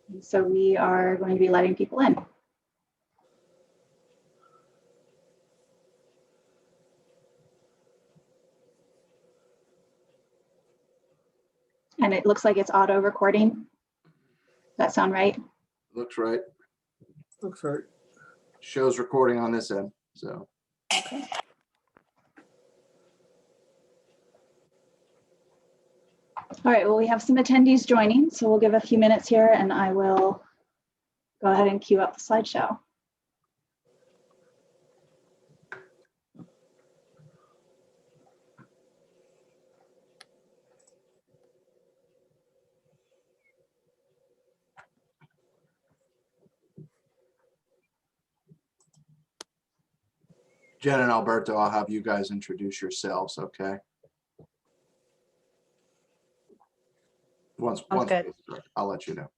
And so we are going to be letting people in. And it looks like it's auto recording. Does that sound right? Looks right. Looks right. Shows recording on this end, so. Okay. All right, well, we have some attendees joining, so we'll give a few minutes here and I will go ahead and queue up the slideshow. Jen and Alberto, I'll have you guys introduce yourselves, okay? Once good. I'll let you know.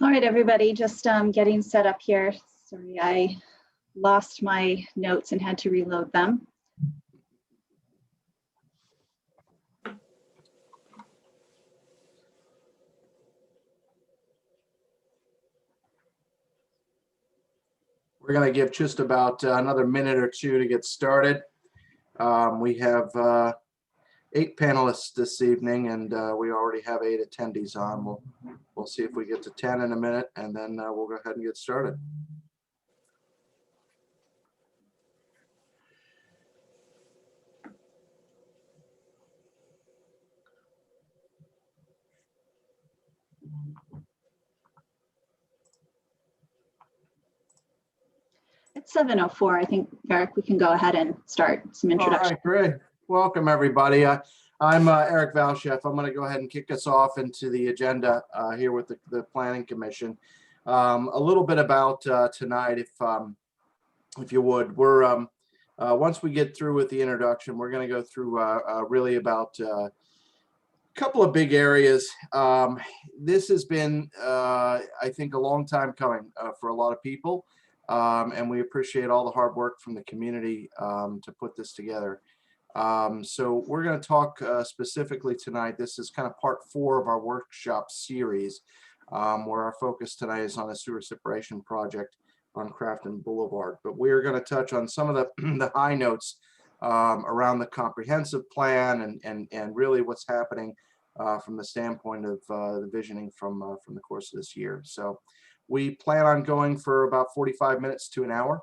All right, everybody, just getting set up here. Sorry, I lost my notes and had to reload them. We're going to give just about another minute or two to get started. We have 8 panelists this evening, and we already have 8 attendees on. We'll see if we get to 10 in a minute, and then we'll go ahead and get started. It's 7:04. I think, Eric, we can go ahead and start some All introduction. right, great. Welcome, everybody. I'm Eric Valchef. I'm going to go ahead and kick us off into the agenda here with the Planning Commission. A little bit about tonight, if you would. We're once we get through with the introduction, we're going to go through really about a couple of big areas. This has been, I think, a long time coming for a lot of people. And we appreciate all the hard work from the community to put this together. So we're going to talk specifically tonight. This is kind of part 4 of our workshop series, where our focus tonight is on a sewer separation project on Crafton Boulevard. But we're going to touch on some of the high notes around the comprehensive plan and really what's happening from the standpoint of the visioning from the course of this year. So we plan on going for about 45 minutes to an hour.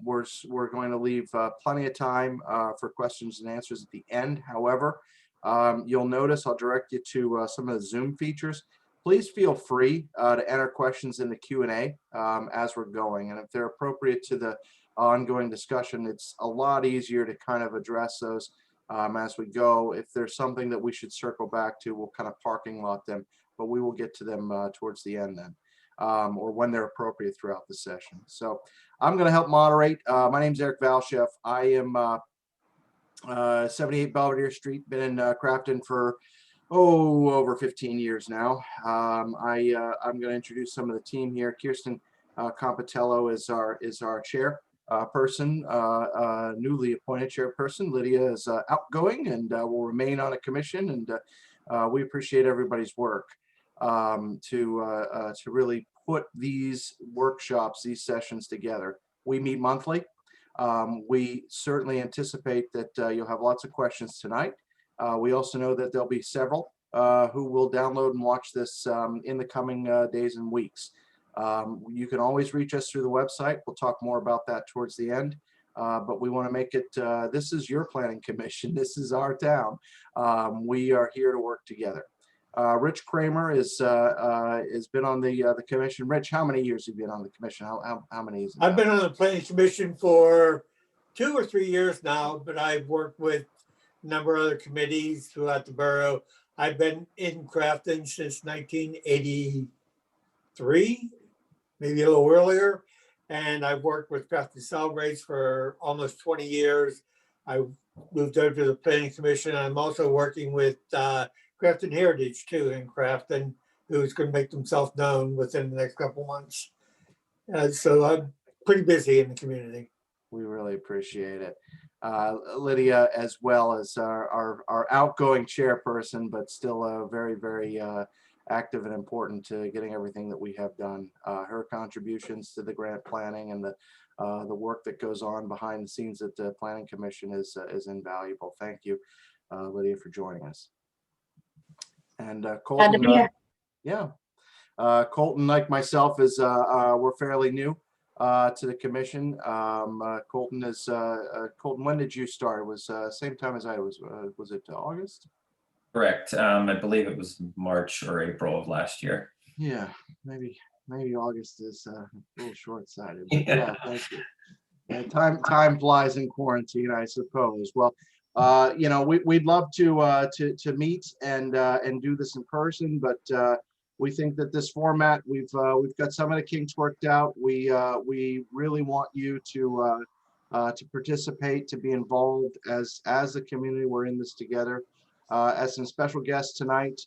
We're going to leave plenty of time for questions and answers at the end. However, you'll notice I'll direct you to some of the Zoom features. Please feel free to enter questions in the Q&A as we're going. And if they're appropriate to the ongoing discussion, it's a lot easier to kind of address those as we go. If there's something that we should circle back to, we'll kind of parking lot them, but we will get to them towards the end then. Or when they're appropriate throughout the session. So I'm going to help moderate. My name is Eric Valchef. I am 78 Belvedere Street, been in Crafton for over 15 years now. I'm going to introduce some of the team here. Kirsten Compatello is our chair person, newly appointed chairperson. Lydia is outgoing and will remain on a commission, and we appreciate everybody's work to really put these workshops, these sessions together. We meet monthly. We certainly anticipate that you'll have lots of questions tonight. We also know that there'll be several who will download and watch this in the coming days and weeks. You can always reach us through the website. We'll talk more about that towards the end. But we want to make it, this is your planning commission. This is our town. We are here to work together. Rich Kramer has been on the commission. Rich, how many years have you been on the commission? How many is it? I've been on the planning commission for 2 or 3 years now, but I've worked with a number of other committees throughout the borough. I've been in Crafton since 1983, maybe a little earlier. And I've worked with Crafton Celebrates for almost 20 years. I moved over to the Planning Commission. I'm also working with Crafton Heritage too in Crafton, who's going to make themselves known within the next couple months. So I'm pretty busy in the community. We really appreciate it. Lydia, as well as our outgoing chairperson, but still very, very active and important to getting everything that we have done. Her contributions to the grant planning and the work that goes on behind the scenes at the Planning Commission is invaluable. Thank you, Lydia, for joining us. And Colton, Colton, like myself, is we're fairly new to the commission. Colton is Colton. When did you start? It was same time as I was. Was it August? Correct. I believe it was March or April of last year. Yeah, maybe August is a little short-sighted. Yeah, thank you. Yeah, time flies in quarantine, I suppose. Well, you know, we'd love to meet and do this in person, but we think that this format, we've got some of the kinks worked out. We really want you to participate, to be involved as a community. We're in this together. As some special guests tonight,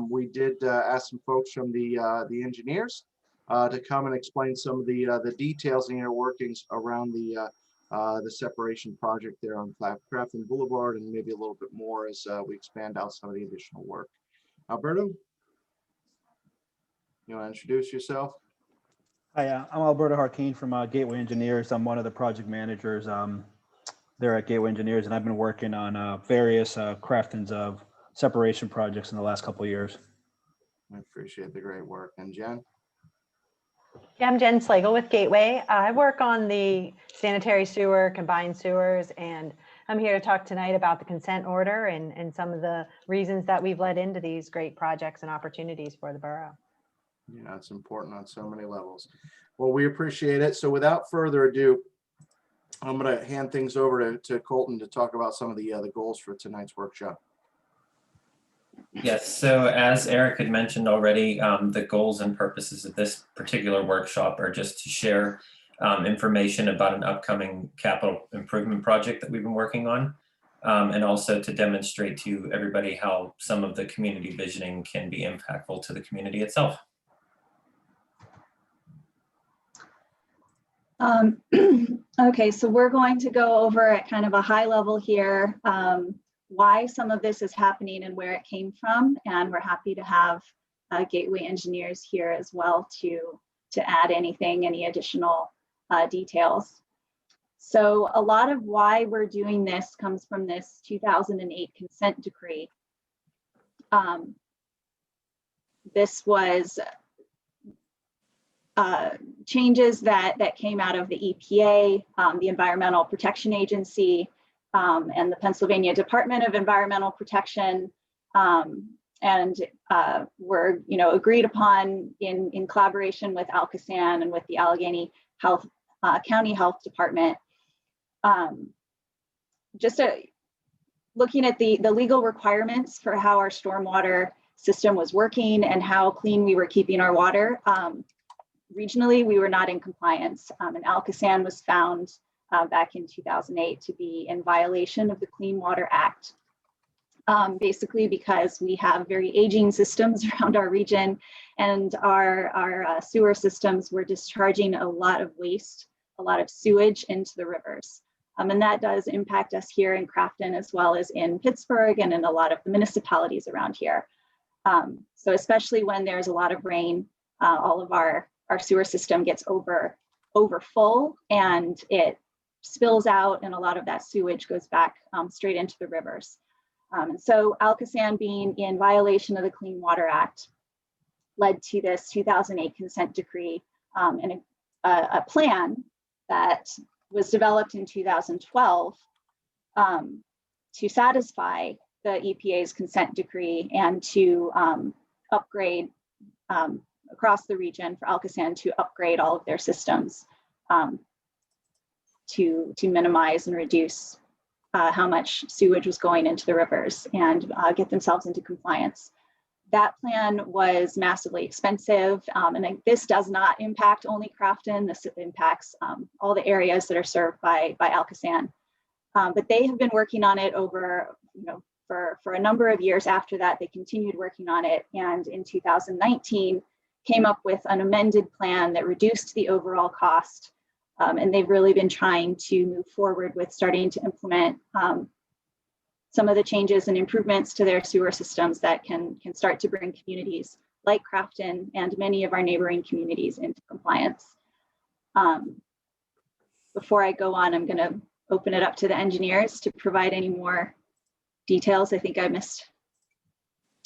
we did ask some folks from the engineers to come and explain some of the details and inner workings around the separation project there on Crafton Boulevard, and maybe a little bit more as we expand out some of the additional work. Alberto, you want to introduce yourself? Hi, I'm Alberto Harkeen from Gateway Engineers. I'm one of the project managers there at Gateway Engineers, and I've been working on various Crafton's of separation projects in the last couple of years. I appreciate the great work. And Jen? Yeah, I'm Jen Slagle with Gateway. I work on the sanitary sewer, combined sewers, and I'm here to talk tonight about the consent order and some of the reasons that we've led into these great projects and opportunities for the borough. Yeah, it's important on so many levels. Well, we appreciate it. So without further ado, I'm going to hand things over to Colton to talk about some of the goals for tonight's workshop. Yes, so as Eric had mentioned already, the goals and purposes of this particular workshop are just to share information about an upcoming capital improvement project that we've been working on, and also to demonstrate to everybody how some of the community visioning can be impactful to the community itself. Okay, so we're going to go over at kind of a high level here why some of this is happening and where it came from, and we're happy to have Gateway Engineers here as well to add any additional details. So a lot of why we're doing this comes from this 2008 consent decree. This was changes that came out of the EPA, the Environmental Protection Agency, and the Pennsylvania Department of Environmental Protection, and were agreed upon in collaboration with Alcosan and with the Allegheny County Health Department. Looking at the legal requirements for how our stormwater system was working and how clean we were keeping our water. Regionally, we were not in compliance, and Alcosan was found back in 2008 to be in violation of the Clean Water Act, basically because we have very aging systems around our region, and our sewer systems were discharging a lot of waste, a lot of sewage into the rivers. And that does impact us here in Crafton as well as in Pittsburgh and in a lot of the municipalities around here. So especially when there's a lot of rain, all of our sewer system gets over full and it spills out, and a lot of that sewage goes back straight into the rivers. And so Alcosan being in violation of the Clean Water Act led to this 2008 consent decree and a plan that was developed in 2012 to satisfy the EPA's consent decree and to upgrade across the region for Alcosan to upgrade all of their systems. to minimize and reduce how much sewage was going into the rivers and get themselves into compliance. That plan was massively expensive, and this does not impact only Crafton. This impacts all the areas that are served by Alcosan. But they have been working on it over, for a number of years after that. They continued working on it, and in 2019 came up with an amended plan that reduced the overall cost. And they've really been trying to move forward with starting to implement some of the changes and improvements to their sewer systems that can start to bring communities like Crafton and many of our neighboring communities into compliance. Before I go on, I'm going to open it up to the engineers to provide any more details I think I missed.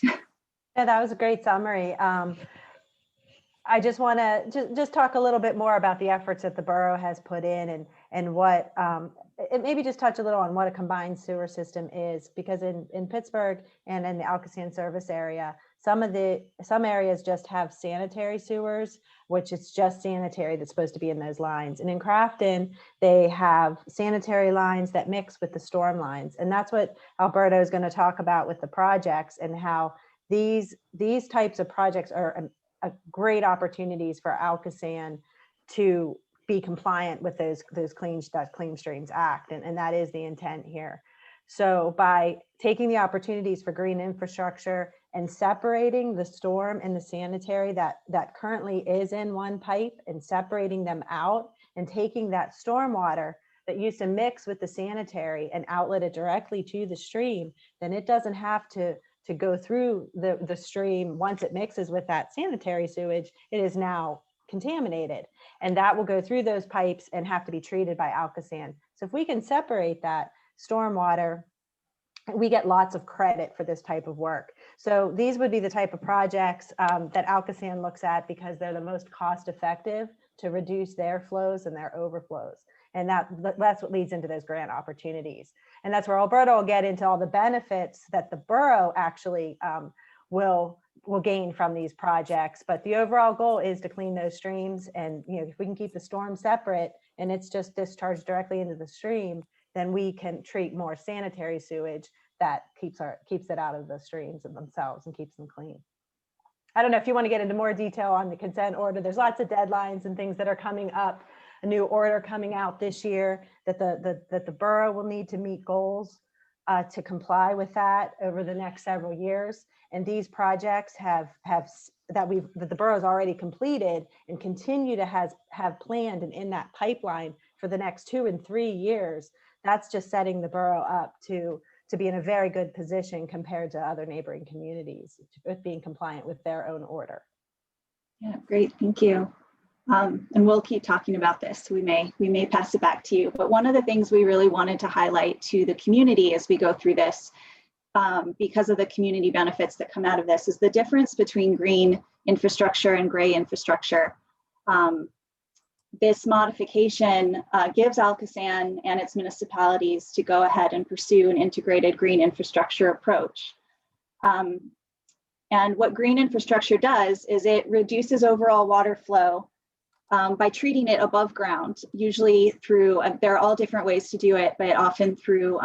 Yeah, that was a great summary. I just want to just talk a little bit more about the efforts that the borough has put in and what, maybe just touch a little on what a combined sewer system is, because in Pittsburgh and in the Alcosan service area, some areas just have sanitary sewers, which is just sanitary that's supposed to be in those lines. And in Crafton, they have sanitary lines that mix with the storm lines. And that's what Alberto is going to talk about with the projects, and how these types of projects are great opportunities for Alcosan to be compliant with those Clean Streams Act, and that is the intent here. So by taking the opportunities for green infrastructure and separating the storm and the sanitary that currently is in one pipe, and separating them out and taking that storm water that used to mix with the sanitary and outlet it directly to the stream, then it doesn't have to go through the stream. Once it mixes with that sanitary sewage, it is now contaminated, and that will go through those pipes and have to be treated by Alcosan. So if we can separate that stormwater, we get lots of credit for this type of work. So these would be the type of projects that Alcosan looks at, because they're the most cost effective to reduce their flows and their overflows. And that's what leads into those grant opportunities. And that's where Alberto will get into all the benefits that the borough actually will gain from these projects. But the overall goal is to clean those streams. And if we can keep the storm separate and it's just discharged directly into the stream, then we can treat more sanitary sewage that keeps it out of the streams and themselves and keeps them clean. I don't know if you want to get into more detail on the consent order. There's lots of deadlines and things that are coming up. A new order coming out this year that the borough will need to meet goals to comply with that over the next several years. And these projects that the borough's already completed and continue to have planned and in that pipeline for the next 2 and 3 years. That's just setting the borough up to be in a very good position compared to other neighboring communities with being compliant with their own order. Yeah, great, thank you. And we'll keep talking about this. We may pass it back to you. But one of the things we really wanted to highlight to the community as we go through this, because of the community benefits that come out of this, is the difference between green infrastructure and gray infrastructure. This modification gives Alcosan and its municipalities to go ahead and pursue an integrated green infrastructure approach. And what green infrastructure does is it reduces overall water flow by treating it above ground, usually through, there are all different ways to do it, but often through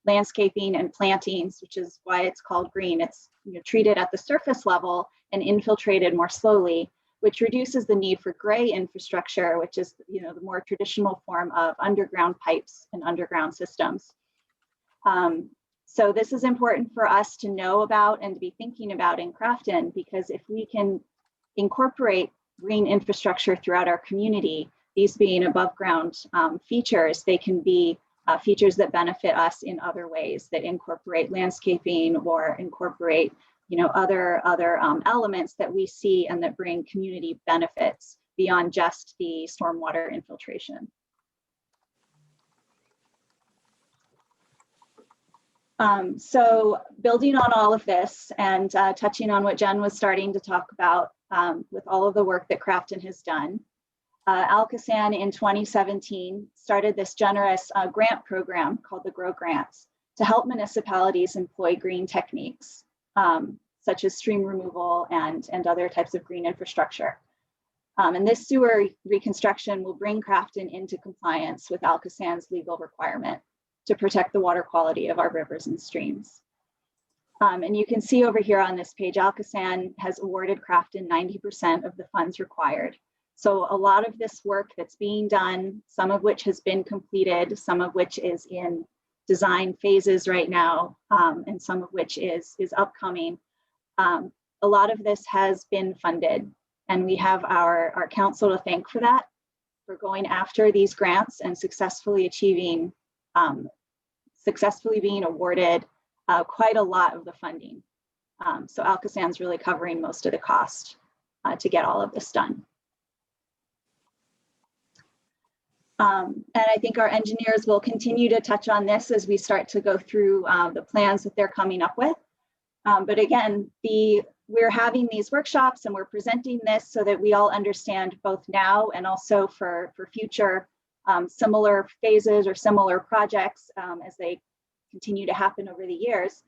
landscaping and plantings, which is why it's called green. It's treated at the surface level and infiltrated more slowly, which reduces the need for gray infrastructure, which is the more traditional form of underground pipes and underground systems. So this is important for us to know about and to be thinking about in Crafton, because if we can incorporate green infrastructure throughout our community, these being above ground features, they can be features that benefit us in other ways, that incorporate landscaping or incorporate other elements that we see and that bring community benefits beyond just the stormwater infiltration. So building on all of this and touching on what Jen was starting to talk about with all of the work that Crafton has done, Alcosan in 2017 started this generous grant program called the Grow Grants to help municipalities employ green techniques, such as stream removal and other types of green infrastructure. And this sewer reconstruction will bring Crafton into compliance with Alcosan's legal requirement to protect the water quality of our rivers and streams. And you can see over here on this page, Alcosan has awarded Crafton 90% of the funds required. So a lot of this work that's being done, some of which has been completed, some of which is in design phases right now, and some of which is upcoming. A lot of this has been funded, and we have our council to thank for that, for going after these grants and successfully achieving, successfully being awarded quite a lot of the funding. So Alcosan's really covering most of the cost to get all of this done. And I think our engineers will continue to touch on this as we start to go through the plans that they're coming up with. But again, we're having these workshops and we're presenting this so that we all understand both now and also for future similar phases or similar projects as they continue to happen over the years.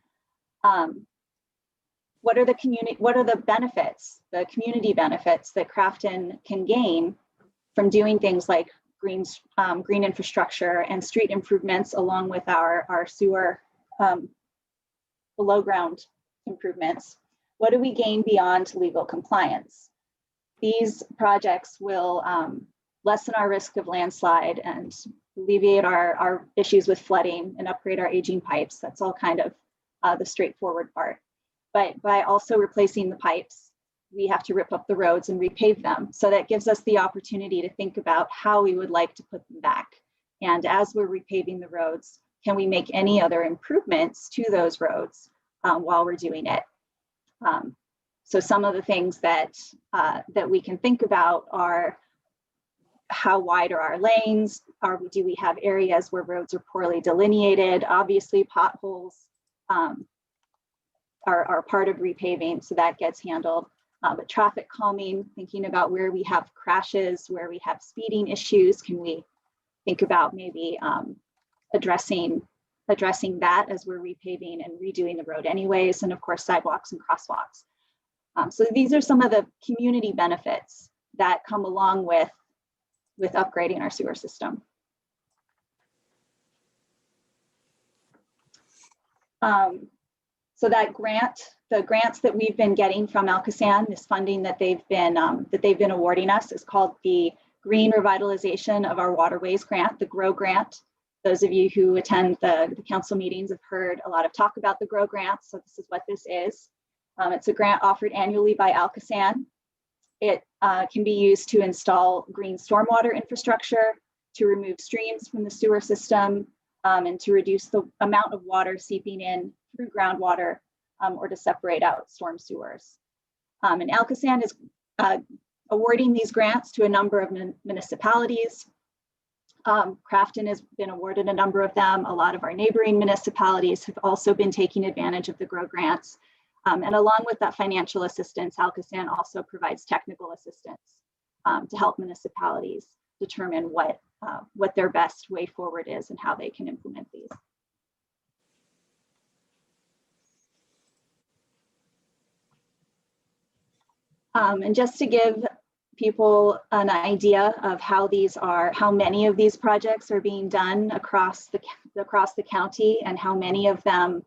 What are the benefits, the community benefits that Crafton can gain from doing things like green infrastructure and street improvements, along with our sewer below ground improvements? What do we gain beyond legal compliance? These projects will lessen our risk of landslide and alleviate our issues with flooding and upgrade our aging pipes. That's all kind of the straightforward part. But by also replacing the pipes, we have to rip up the roads and repave them. So that gives us the opportunity to think about how we would like to put them back. And as we're repaving the roads, can we make any other improvements to those roads while we're doing it? So some of the things that we can think about are, how wide are our lanes? Do we have areas where roads are poorly delineated? Obviously, potholes are part of repaving, so that gets handled. But traffic calming, thinking about where we have crashes, where we have speeding issues, can we think about maybe addressing that as we're repaving and redoing the road anyways, and of course sidewalks and crosswalks. So these are some of the community benefits that come along with upgrading our sewer system. So that the grants that we've been getting from Alcosan, this funding that they've been awarding us, is called the Green Revitalization of Our Waterways Grant, the GROW grant. Those of you who attend the council meetings have heard a lot of talk about the GROW grant, so this is what this is. It's a grant offered annually by Alcosan. It can be used to install green stormwater infrastructure, to remove streams from the sewer system, and to reduce the amount of water seeping in through groundwater, or to separate out storm sewers. And Alcosan is awarding these grants to a number of municipalities. Crafton has been awarded a number of them. A lot of our neighboring municipalities have also been taking advantage of the GROW grants. And along with that financial assistance, Alcosan also provides technical assistance to help municipalities determine what their best way forward is and how they can implement these. And just to give people an idea of how many of these projects are being done across the county, and how many of them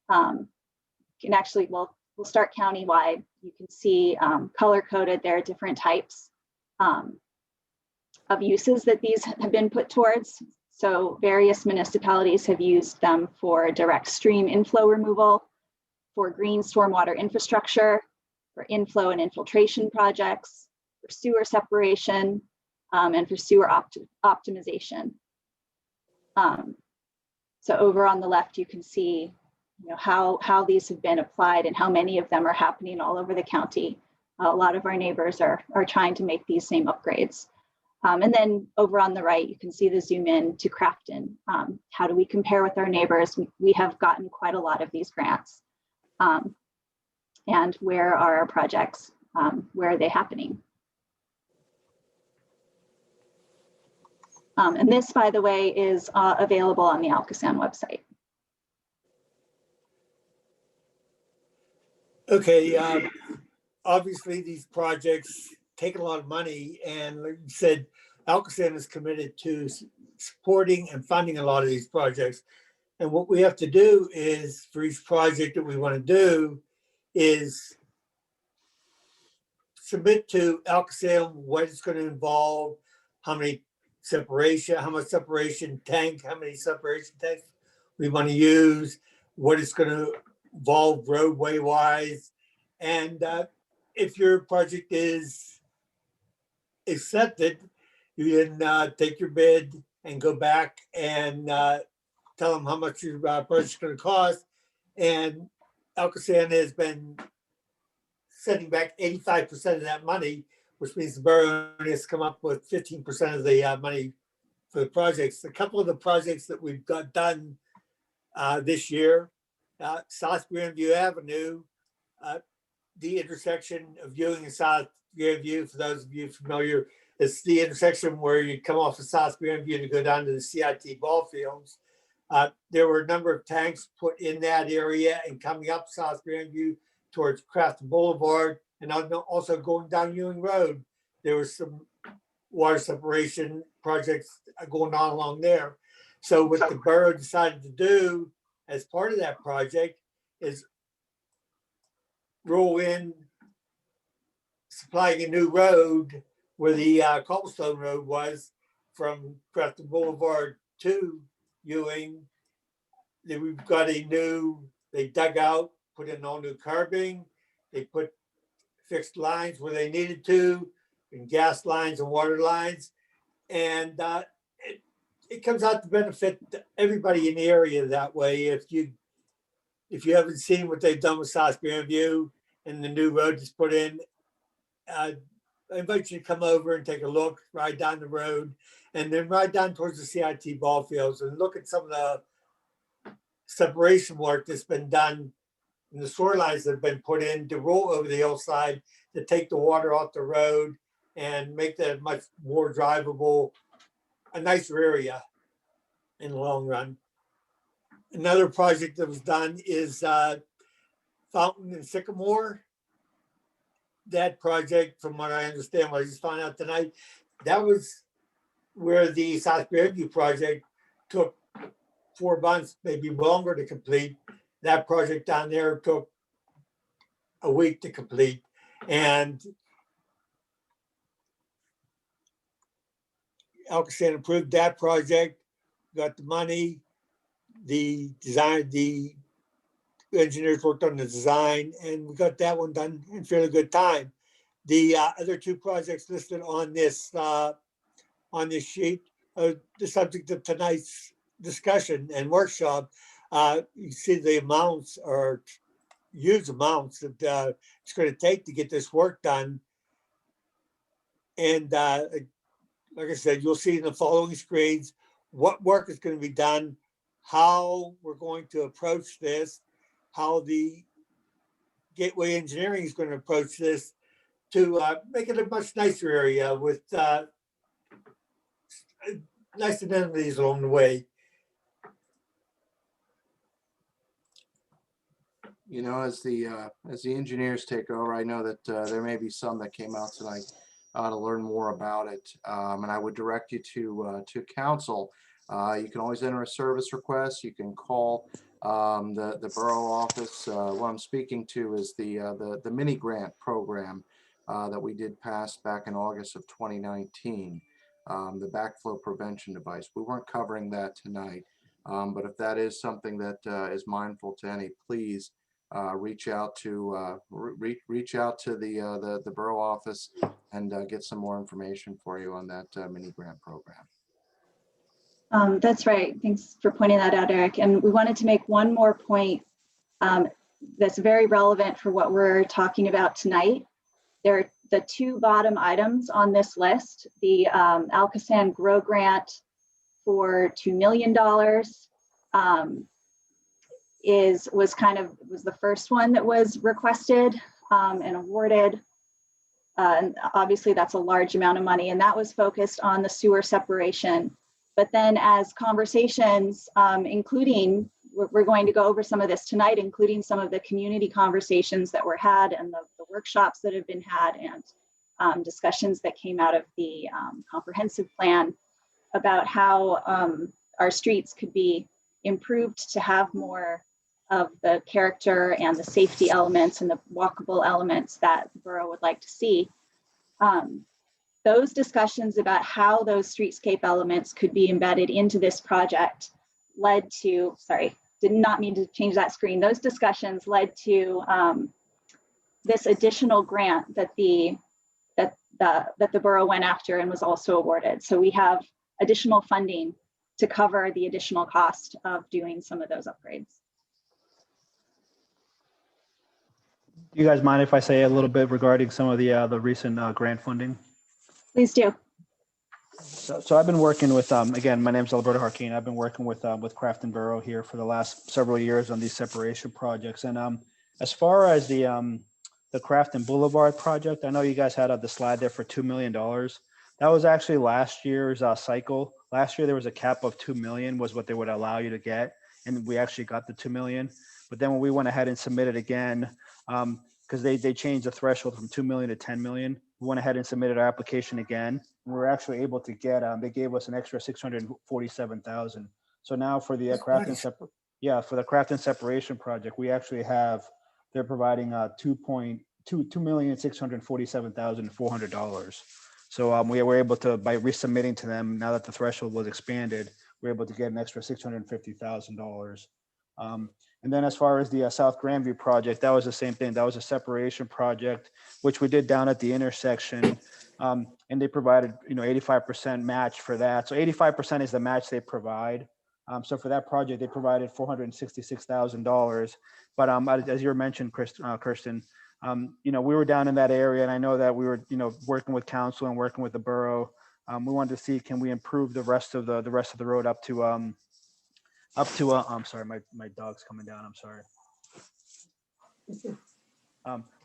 can actually, we'll start countywide. You can see color coded, there are different types of uses that these have been put towards. So various municipalities have used them for direct stream inflow removal, for green stormwater infrastructure, for inflow and infiltration projects, for sewer separation, and for sewer optimization. So over on the left, you can see how these have been applied and how many of them are happening all over the county. A lot of our neighbors are trying to make these same upgrades. And then over on the right, you can see the zoom in to Crafton. How do we compare with our neighbors? We have gotten quite a lot of these grants. And where are our projects? Where are they happening? And this, by the way, is available on the Alcosan website. Okay, obviously these projects taken a lot of money, and like you said, Alcosan is committed to supporting and funding a lot of these projects. And what we have to do is, for each project that we want to do, is submit to Alcosan what it's going to involve, how much separation tank, how many separation tanks we want to use, what it's going to involve roadway wise. And if your project is accepted, you can take your bid and go back and tell them how much your project's going to cost. And Alcosan has been sending back 85% of that money, which means the borough has come up with 15% of the money for the projects. A couple of the projects that we've got done this year, South Grandview Avenue, the intersection of Ewing and South Grandview, for those of you familiar, it's the intersection where you come off of South Grandview to go down to the CIT ball fields. There were a number of tanks put in that area and coming up South Grandview towards Crafton Boulevard, and also going down Ewing Road. There was some water separation projects going on along there. So what the borough decided to do as part of that project is roll in supplying a new road where the cobblestone road was from Crafton Boulevard to Ewing. Then we've got they dug out, put in all new curbing. They put fixed lines where they needed to, and gas lines and water lines. And it comes out to benefit everybody in the area that way. If you haven't seen what they've done with South Grandview and the new road that's put in, I invite you to come over and take a look, ride down the road, and then ride down towards the CIT ball fields and look at some of the separation work that's been done and the sewer lines that have been put in to roll over the hillside to take the water off the road and make that much more drivable, a nicer area in the long run. Another project that was done is Fountain and Sycamore. That project, from what I understand, what I just found out tonight, that was where the South Grandview project took 4 months, maybe longer to complete. That project down there took a week to complete. And Alcosan approved that project, got the money, the engineers worked on the design, and we got that one done in fairly good time. The other 2 projects listed on this sheet are the subject of tonight's discussion and workshop. You see the amounts are huge amounts that it's going to take to get this work done. And like I said, you'll see in the following screens what work is going to be done, how we're going to approach this, how the Gateway Engineering is going to approach this to make it a much nicer area with nice amenities along the way. You know, as the engineers take over, I know that there may be some that came out tonight to learn more about it, and I would direct you to council. You can always enter a service request. You can call the borough office. What I'm speaking to is the mini grant program that we did pass back in August of 2019, the backflow prevention device. We weren't covering that tonight, but if that is something that is mindful to any, please reach out to the borough office and get some more information for you on that mini grant program. That's right. Thanks for pointing that out, Eric. And we wanted to make one more point that's very relevant for what we're talking about tonight. There are the 2 bottom items on this list. The Alcosan Grow Grant for $2 million was the first one that was requested and awarded. And obviously that's a large amount of money, and that was focused on the sewer separation. But then as conversations, including, we're going to go over some of this tonight, including some of the community conversations that were had and the workshops that have been had, and discussions that came out of the comprehensive plan about how our streets could be improved to have more of the character and the safety elements and the walkable elements that the borough would like to see. Those discussions about how those streetscape elements could be embedded into this project led to, sorry, did not mean to change that screen. Those discussions led to this additional grant that the borough went after and was also awarded. So we have additional funding to cover the additional cost of doing some of those upgrades. Do you guys mind if I say a little bit regarding some of the recent grant funding? Please do. So I've been working with, again, my name's Alberto Harkin. I've been working with Crafton Borough here for the last several years on these separation projects. And as far as the Crafton Boulevard project, I know you guys had the slide there for $2 million. That was actually last year's cycle. Last year, there was a cap of 2 million was what they would allow you to get. And we actually got the 2 million. But then when we went ahead and submitted again, because they changed the threshold from 2 million to 10 million, we went ahead and submitted our application again. We were actually able to get, they gave us an extra 647,000. So now for the Crafton, for the Crafton separation project, we actually have, they're providing $2,647,400. So we were able to, by resubmitting to them, now that the threshold was expanded, we're able to get an extra $650,000. And then as far as the South Grandview project, that was the same thing. That was a separation project, which we did down at the intersection. And they provided, 85% match for that. So 85% is the match they provide. So for that project, they provided $466,000. But as you mentioned, Kirsten, we were down in that area, and I know that we were, working with council and working with the borough. We wanted to see, can we improve the rest of the road up to I'm sorry, my dog's coming down. I'm sorry.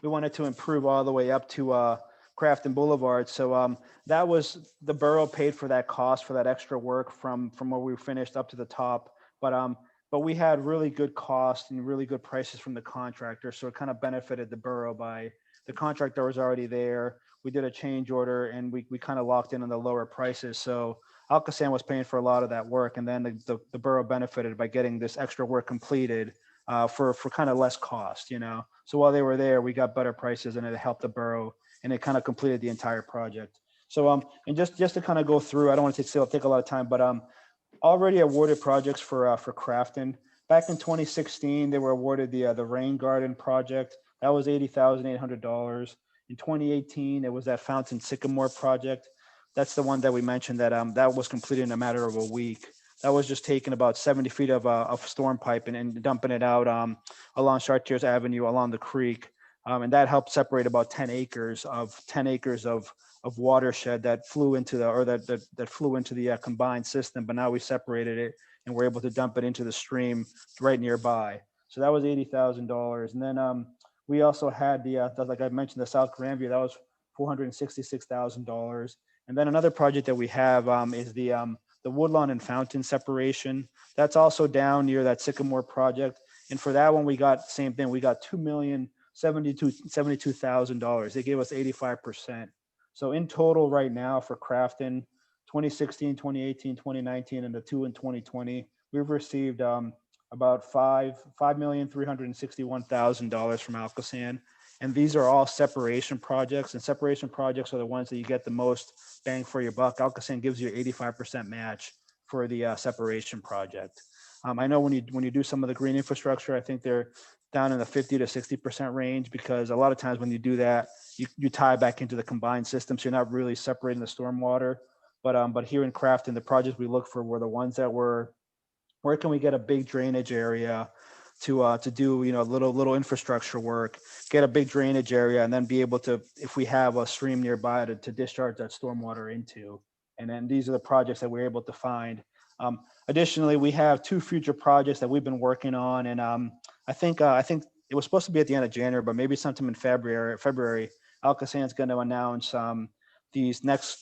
We wanted to improve all the way up to Crafton Boulevard. So that was, the borough paid for that cost, for that extra work from where we finished up to the top. But we had really good costs and really good prices from the contractor. So it kind of benefited the borough by, the contractor was already there. We did a change order and we kind of locked in on the lower prices. So Alcosan was paying for a lot of that work, and then the borough benefited by getting this extra work completed for kind of less cost, So while they were there, we got better prices, and it helped the borough, and it kind of completed the entire project. So and just to kind of go through, I don't want to take a lot of time, but already awarded projects for Crafton. Back in 2016, they were awarded the Rain Garden project. That was $80,800. In 2018, it was that Fountain Sycamore project. That's the one that we mentioned that was completed in a matter of a week. That was just taking about 70 feet of storm pipe and dumping it out along Chartiers Avenue, along the creek. And that helped separate about 10 acres of watershed that flew into the combined system. But now we separated it and we're able to dump it into the stream right nearby. So that was $80,000. And then we also had like I mentioned, the South Grandview, that was $466,000. And then another project that we have is the Woodlawn and Fountain separation. That's also down near that Sycamore project. And for that one, we got same thing. We got $2,072,000. They gave us 85%. So in total right now for Crafton, 2016, 2018, 2019, and the two in 2020, we've received about $5,361,000 from Alcosan. And these are all separation projects, and separation projects are the ones that you get the most bang for your buck. Alcosan gives you 85% match for the separation project. I know when you do some of the green infrastructure, I think they're down in the 50 to 60% range, because a lot of times when you do that, you tie back into the combined system, so you're not really separating the stormwater. But here in Crafton, the projects we look for were the ones that were, where can we get a big drainage area to do little infrastructure work, get a big drainage area, and then be able to, if we have a stream nearby, to discharge that stormwater into. And then these are the projects that we're able to find. Additionally, we have two future projects that we've been working on, and I think it was supposed to be at the end of January, but maybe sometime in February, Alcosan is going to announce the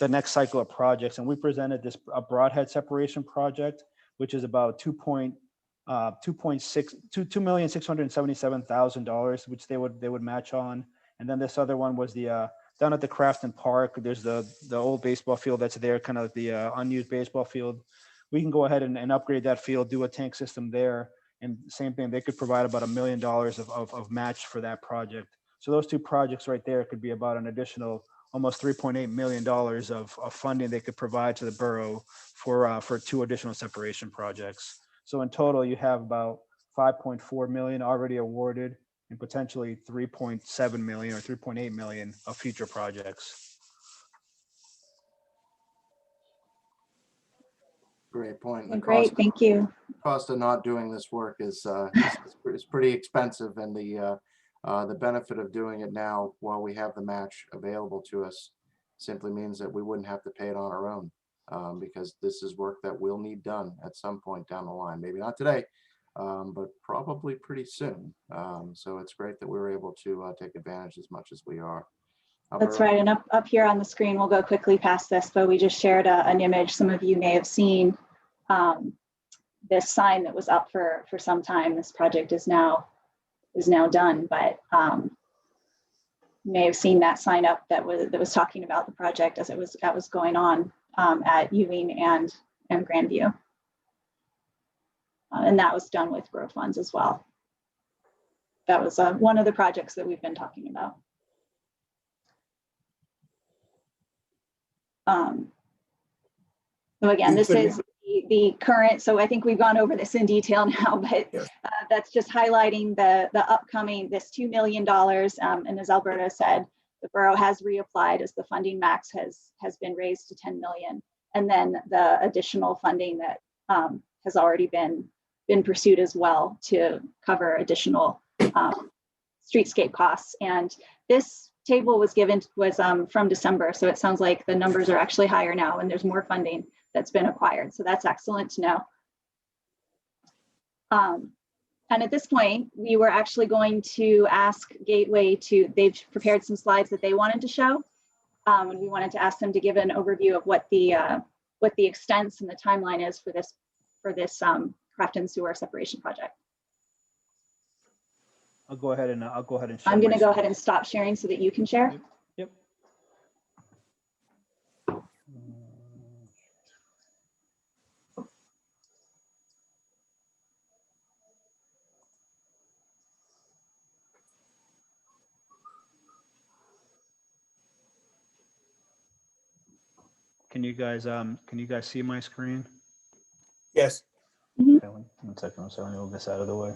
next cycle of projects, and we presented this a broadhead separation project, which is about $2,677,000, which they would match on. And then this other one was the down at the Crafton Park, there's the old baseball field that's there, kind of the unused baseball field. We can go ahead and upgrade that field, do a tank system there. And same thing, they could provide about $1 million of match for that project. So those two projects right there could be about an additional almost $3.8 million of funding they could provide to the borough for 2 additional separation projects. So in total, you have about 5.4 million already awarded and potentially 3.7 million or 3.8 million of future projects. Great point. The Great, thank you. cost of not doing this work is pretty expensive, and the benefit of doing it now while we have the match available to us simply means that we wouldn't have to pay it on our own, because this is work that we'll need done at some point down the line. Maybe not today, but probably pretty soon. So it's great that we were able to take advantage as much as we are. That's right. And up here on the screen, we'll go quickly past this, but we just shared an image. Some of you may have seen this sign that was up for some time. This project is now done, but you may have seen that sign up that was talking about the project as that was going on at Ewing and Grandview. And that was done with growth funds as well. That was one of the projects that we've been talking about. So again, this is the current, so I think we've gone over this in detail now, but that's just highlighting the upcoming, this $2 million. And as Alberto said, the borough has reapplied as the funding max has been raised to 10 million. And then the additional funding that has already been pursued as well to cover additional streetscape costs. And this table was from December. So it sounds like the numbers are actually higher now and there's more funding that's been acquired. So that's excellent to know. And at this point, we were actually going to ask Gateway they've prepared some slides that they wanted to show. And we wanted to ask them to give an overview of what the extents and the timeline is for this Crafton sewer separation project. I'll go ahead and share. I'm going to go ahead and stop sharing so that you can share. Yep. Can you guys see my screen? Yes. Okay, one second. I'm sorry, I'll move this out of the way.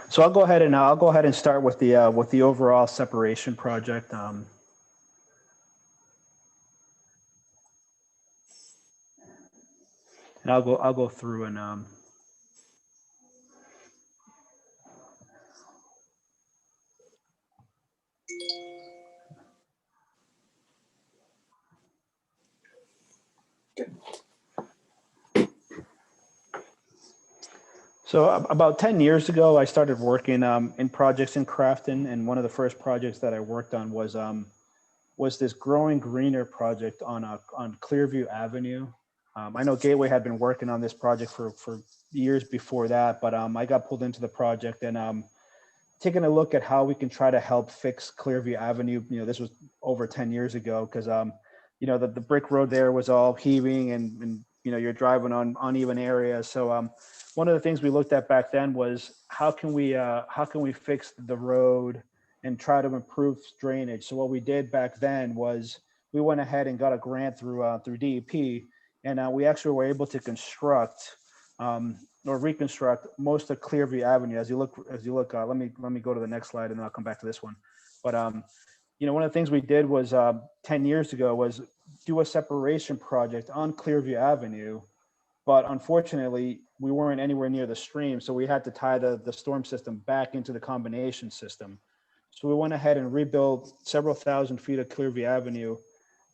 So I'll go ahead and start with the overall separation project. And I'll go through and so about 10 years ago, I started working in projects in Crafton, and one of the first projects that I worked on was this Growing Greener project on Clearview Avenue. I know Gateway had been working on this project for years before that, but I got pulled into the project and taking a look at how we can try to help fix Clearview Avenue. You know, this was over 10 years ago because you know, the brick road there was all heaving and you know, you're driving on uneven areas. So one of the things we looked at back then was how can we fix the road and try to improve drainage. So what we did back then was we went ahead and got a grant through DEP, and we actually were able to construct or reconstruct most of Clearview Avenue. As you look, let me go to the next slide and then I'll come back to this one. But you know, one of the things we did was 10 years ago was do a separation project on Clearview Avenue, but unfortunately we weren't anywhere near the stream, so we had to tie the storm system back into the combination system. So we went ahead and rebuilt several thousand feet of Clearview Avenue,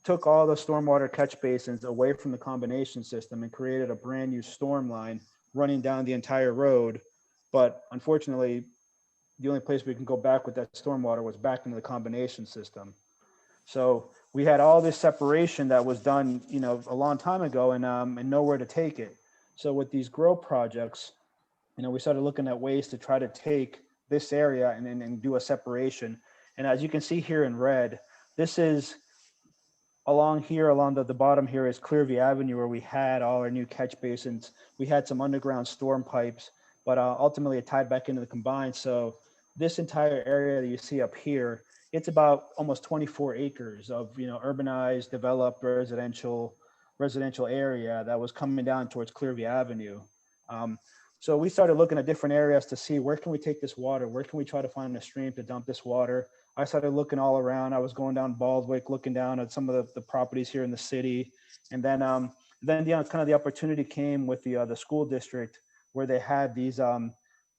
took all the stormwater catch basins away from the combination system and created a brand new storm line running down the entire road. But unfortunately, the only place we can go back with that stormwater was back into the combination system. So we had all this separation that was done, you know, a long time ago, and nowhere to take it. So with these grow projects, you know, we started looking at ways to try to take this area and do a separation. And as you can see here in red, this is along here, along the bottom here is Clearview Avenue, where we had all our new catch basins. We had some underground storm pipes, but ultimately it tied back into the combined. So this entire area that you see up here, it's about almost 24 acres of, urbanized, developed residential area that was coming down towards Clearview Avenue. So we started looking at different areas to see where can we take this water? Where can we try to find a stream to dump this water? I started looking all around. I was going down Baldwick, looking down at some of the properties here in the city. And then kind of the opportunity came with the school district, where they had these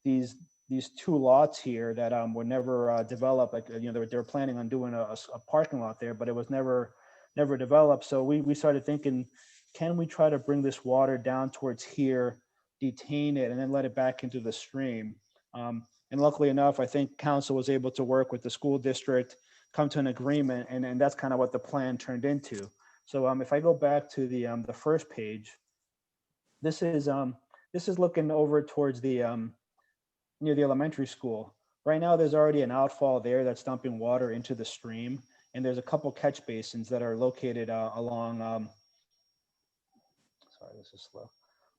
two lots here that were never developed. Like, they were planning on doing a parking lot there, but it was never developed. So we started thinking, can we try to bring this water down towards here, detain it, and then let it back into the stream? And luckily enough, I think council was able to work with the school district, come to an agreement, and that's kind of what the plan turned into. So if I go back to the first page, this is looking over towards the near the elementary school. Right now, there's already an outfall there that's dumping water into the stream, and there's a couple catch basins that are located along. Sorry, this is slow.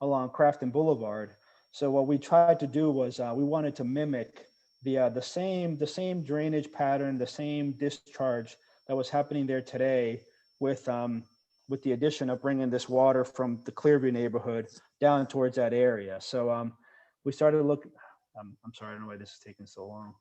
Along Crafton Boulevard. So what we tried to do was we wanted to mimic the same drainage pattern, the same discharge that was happening there today, with the addition of bringing this water from the Clearview neighborhood down towards that area. So we started looking. I'm sorry, I don't know why this is taking so long.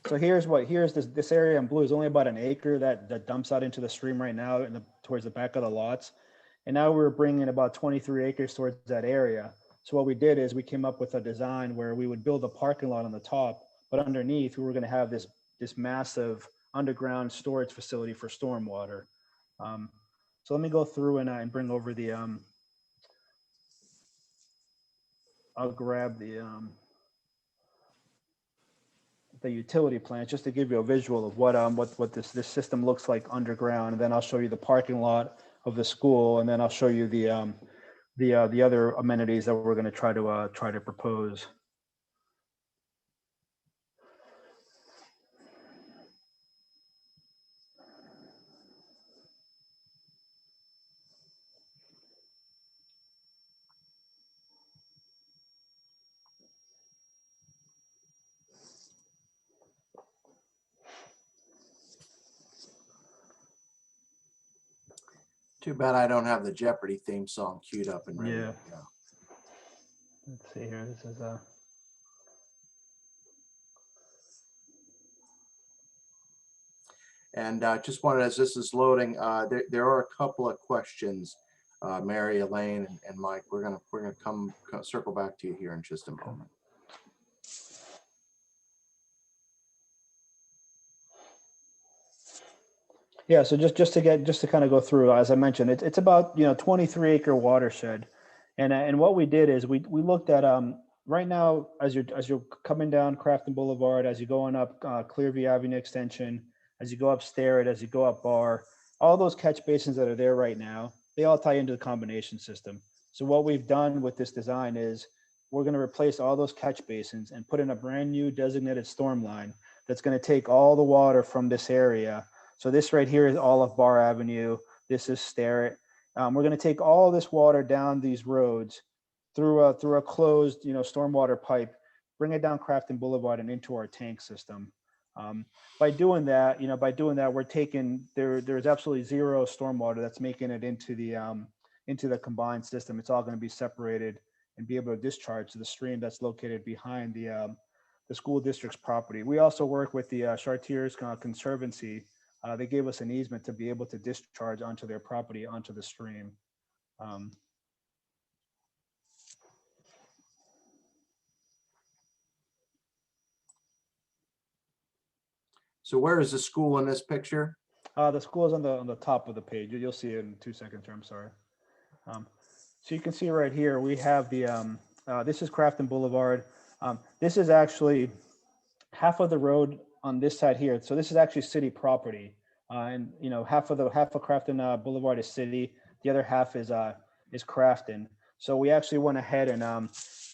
So here's this area in blue is only about an acre that dumps out into the stream right now towards the back of the lots. And now we're bringing about 23 acres towards that area. So what we did is we came up with a design where we would build a parking lot on the top, but underneath we were going to have this massive underground storage facility for stormwater. So let me go through and bring over the, I'll grab the utility plans just to give you a visual of what this system looks like underground, and then I'll show you the parking lot of the school, and then I'll show you the other amenities that we're going to try to propose. Too bad I don't have the Jeopardy theme song queued up and ready to go. Let's see here. This is And just wanted, as this is loading, there are a couple of questions, Mary, Elaine, and Mike. We're gonna come circle back to you here in just a moment. Yeah, so just to kind of go through, as I mentioned, it's about 23 acre watershed, and what we did is we looked at right now as you're coming down Crafton Boulevard, as you're going up Clearview Avenue Extension, as you go up Starrett, as you go up Bar, all those catch basins that are there right now, they all tie into the combination system. So what we've done with this design is we're going to replace all those catch basins and put in a brand new designated storm line that's going to take all the water from this area. So this right here is all of Bar Avenue. This is Starrett. We're going to take all this water down these roads through a closed, stormwater pipe, bring it down Crafton Boulevard and into our tank system. By doing that, we're taking there's absolutely zero stormwater that's making it into the combined system. It's all going to be separated and be able to discharge to the stream that's located behind the school district's property. We also work with the Chartiers Conservancy. They gave us an easement to be able to discharge onto their property, onto the stream. So where is the school in this picture? The school is on the top of the page. You'll see it in 2 seconds here. I'm sorry. So you can see right here, we have this is Crafton Boulevard. This is actually half of the road on this side here. So this is actually city property. And half of Crafton Boulevard is city. The other half is Crafton. So we actually went ahead and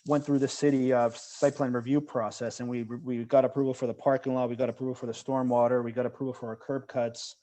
went through the city site plan review process, and we got approval for the parking lot, we got approval for the stormwater, we got approval for our curb cuts.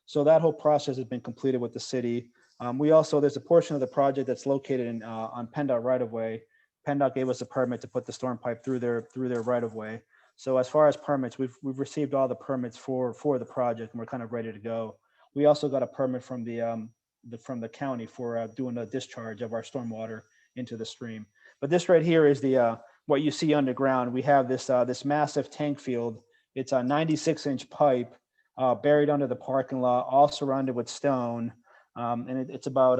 So that whole process has been completed with the city. We also, there's a portion of the project that's located in on PennDOT right of way. PennDOT gave us a permit to put the storm pipe through their right of way. So as far as permits, we've received all the permits for the project, and we're kind of ready to go. We also got a permit from the county for doing a discharge of our stormwater into the stream. But this right here is the what you see underground. We have this massive tank field. It's a 96-inch pipe buried under the parking lot, all surrounded with stone, and it's about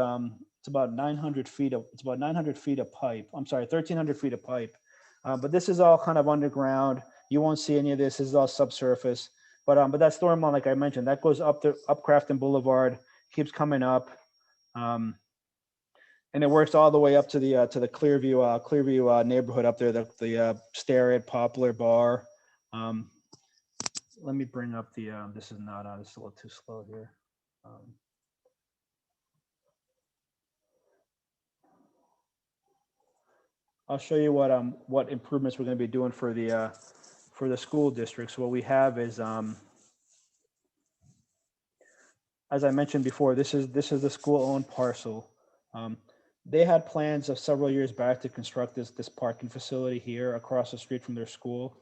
900 feet of pipe. I'm sorry, 1,300 feet of pipe. But this is all kind of underground. You won't see any of this. This is all subsurface. But that storm line, like I mentioned, that goes up Crafton Boulevard, keeps coming up, and it works all the way up to the Clearview neighborhood up there. The Starrett, Poplar, Bar. Let me bring up the. This is not. This is a little too slow here. I'll show you what improvements we're going to be doing for the school districts. What we have is, as I mentioned before, this is the school-owned parcel. They had plans of several years back to construct this parking facility here across the street from their school.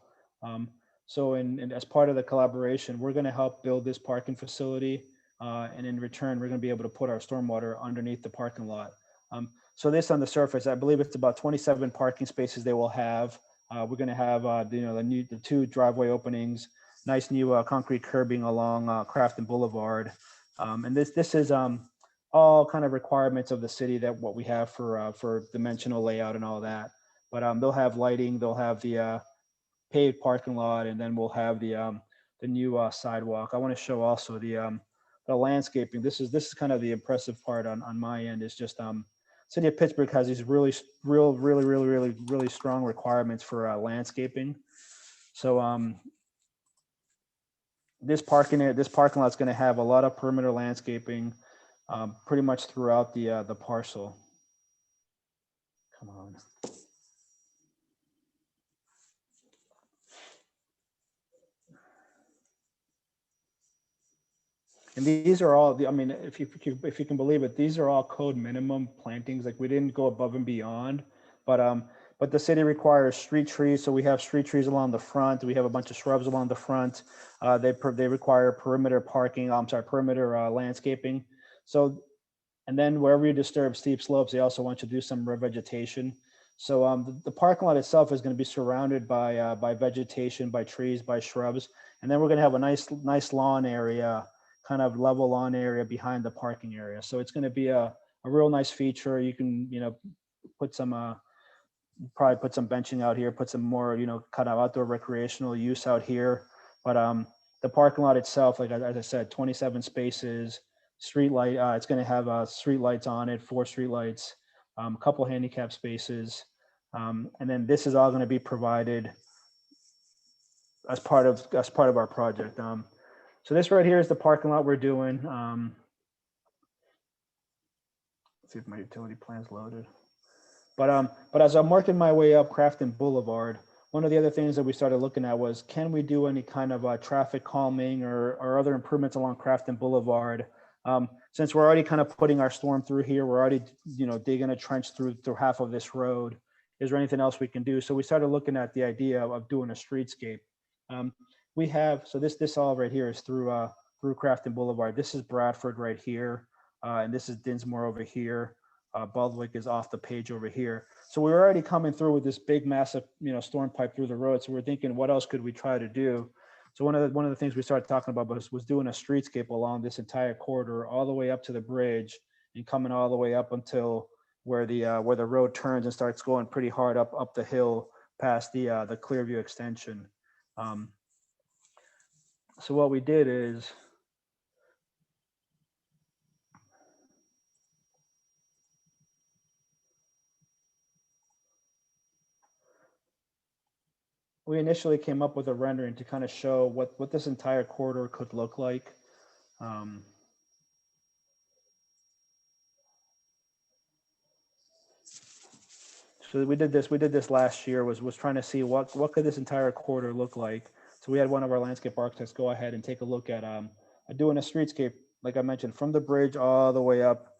So as part of the collaboration, we're going to help build this parking facility, and in return, we're going to be able to put our stormwater underneath the parking lot. So this on the surface, I believe it's about 27 parking spaces they will have. We're going to have the two driveway openings, nice new concrete curbing along Crafton Boulevard, and this is all kind of requirements of the city that what we have for dimensional layout and all that. But they'll have lighting, they'll have the paved parking lot, and then we'll have the new sidewalk. I want to show also the landscaping. This is kind of the impressive part on my end. Is just City of Pittsburgh has these really strong requirements for landscaping. So this parking lot is going to have a lot of perimeter landscaping, pretty much throughout the parcel. Come on. And these are all, I mean, if you can believe it, these are all code minimum plantings. Like we didn't go above and beyond, but the city requires street trees. So we have street trees along the front. We have a bunch of shrubs along the front. They require perimeter landscaping. So, and then wherever you disturb steep slopes, they also want you to do some revegetation. So the parking lot itself is going to be surrounded by vegetation, by trees, by shrubs, and then we're going to have a nice lawn area, kind of level lawn area behind the parking area. So it's going to be a real nice feature. You can, put some, probably put some benching out here, put some more, kind of outdoor recreational use out here. But the parking lot itself, like as I said, 27 spaces, street light. It's going to have street lights on it, 4 street lights, a couple handicap spaces. And then this is all going to be provided as part of our project. So this right here is the parking lot we're doing. Let's see if my utility plan's loaded. But as I'm working my way up Crafton Boulevard, one of the other things that we started looking at was, can we do any kind of traffic calming or other improvements along Crafton Boulevard? Since we're already kind of putting our storm through here, we're already digging a trench through half of this road. Is there anything else we can do? So we started looking at the idea of doing a streetscape. We have, so this all right here is through Crafton Boulevard. This is Bradford right here, and this is Dinsmore over here. Baldwick is off the page over here. So we're already coming through with this big, massive, storm pipe through the road. So we're thinking, what else could we try to do? So one of the things we started talking about was doing a streetscape along this entire corridor, all the way up to the bridge, and coming all the way up until where the road turns and starts going pretty hard up the hill past the Clearview extension. So what we did is, we initially came up with a rendering to kind of show what this entire corridor could look like. So we did this last year, was trying to see what could this entire corridor look like. So we had one of our landscape architects go ahead and take a look at doing a streetscape, like I mentioned, from the bridge all the way up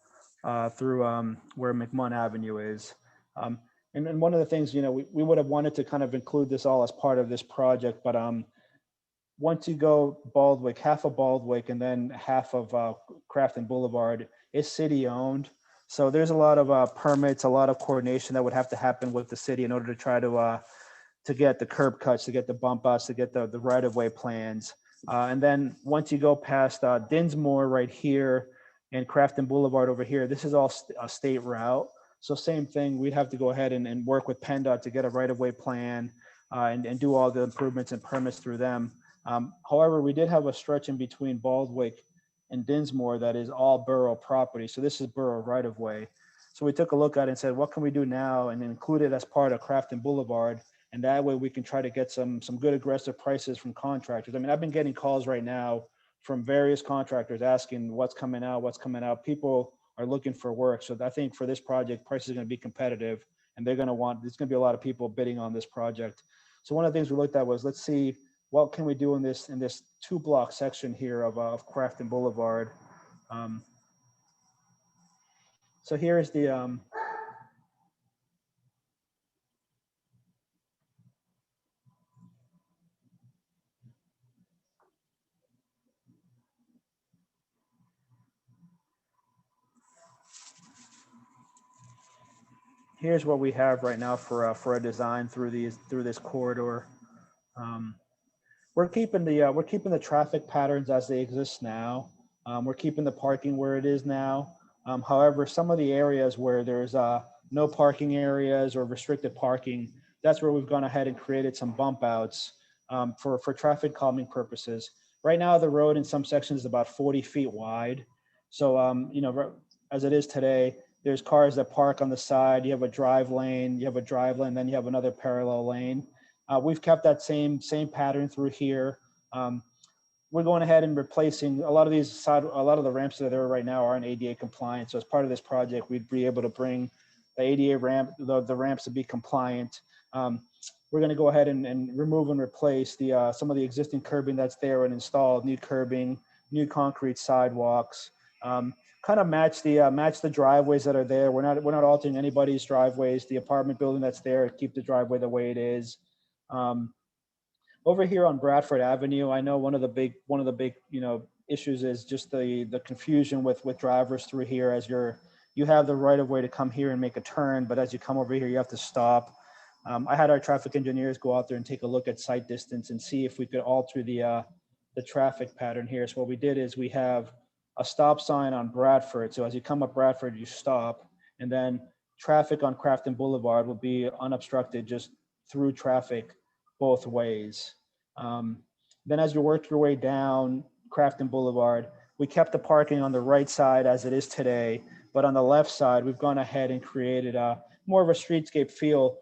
through where McMunn Avenue is. And then one of the things, we would have wanted to kind of include this all as part of this project, but once you go Baldwick, half of Baldwick and then half of Crafton Boulevard is city owned. So there's a lot of permits, a lot of coordination that would have to happen with the city in order to try to get the curb cuts, to get the bump outs, to get the right of way plans. And then once you go past Dinsmore right here and Crafton Boulevard over here, this is all a state route. So same thing, we'd have to go ahead and work with PennDOT to get a right of way plan and do all the improvements and permits through them. However, we did have a stretch in between Baldwick and Dinsmore that is all borough property. So this is borough right of way. So we took a look at it and said, what can we do now and include it as part of Crafton Boulevard? And that way we can try to get some good aggressive prices from contractors. I mean, I've been getting calls right now from various contractors asking what's coming out. People are looking for work. So I think for this project, prices are going to be competitive and there's going to be a lot of people bidding on this project. So one of the things we looked at was, let's see, what can we do in this 2-block section here of Crafton Boulevard? So here's the here's what we have right now for a design through this corridor. We're keeping the traffic patterns as they exist now. We're keeping the parking where it is now. However, some of the areas where there's no parking areas or restricted parking, that's where we've gone ahead and created some bump outs for traffic calming purposes. Right now, the road in some sections is about 40 feet wide. So, as it is today, there's cars that park on the side. You have a drive lane, then you have another parallel lane. We've kept that same pattern through here. We're going ahead and replacing a lot of the ramps that are there right now aren't ADA compliant. So as part of this project, we'd be able to bring the ADA ramp, the ramps to be compliant. We're going to go ahead and remove and replace some of the existing curbing that's there and install new curbing, new concrete sidewalks. Kind of match the driveways that are there. We're not altering anybody's driveways. The apartment building that's there, keep the driveway the way it is. Over here on Bradford Avenue, I know one of the big issues is just the confusion with drivers through here. As you have the right of way to come here and make a turn, but as you come over here, you have to stop. I had our traffic engineers go out there and take a look at sight distance and see if we could alter the traffic pattern here. So what we did is we have a stop sign on Bradford. So as you come up Bradford, you stop, and then traffic on Crafton Boulevard will be unobstructed, just through traffic both ways. Then as you work your way down Crafton Boulevard, we kept the parking on the right side as it is today, but on the left side, we've gone ahead and created more of a streetscape feel.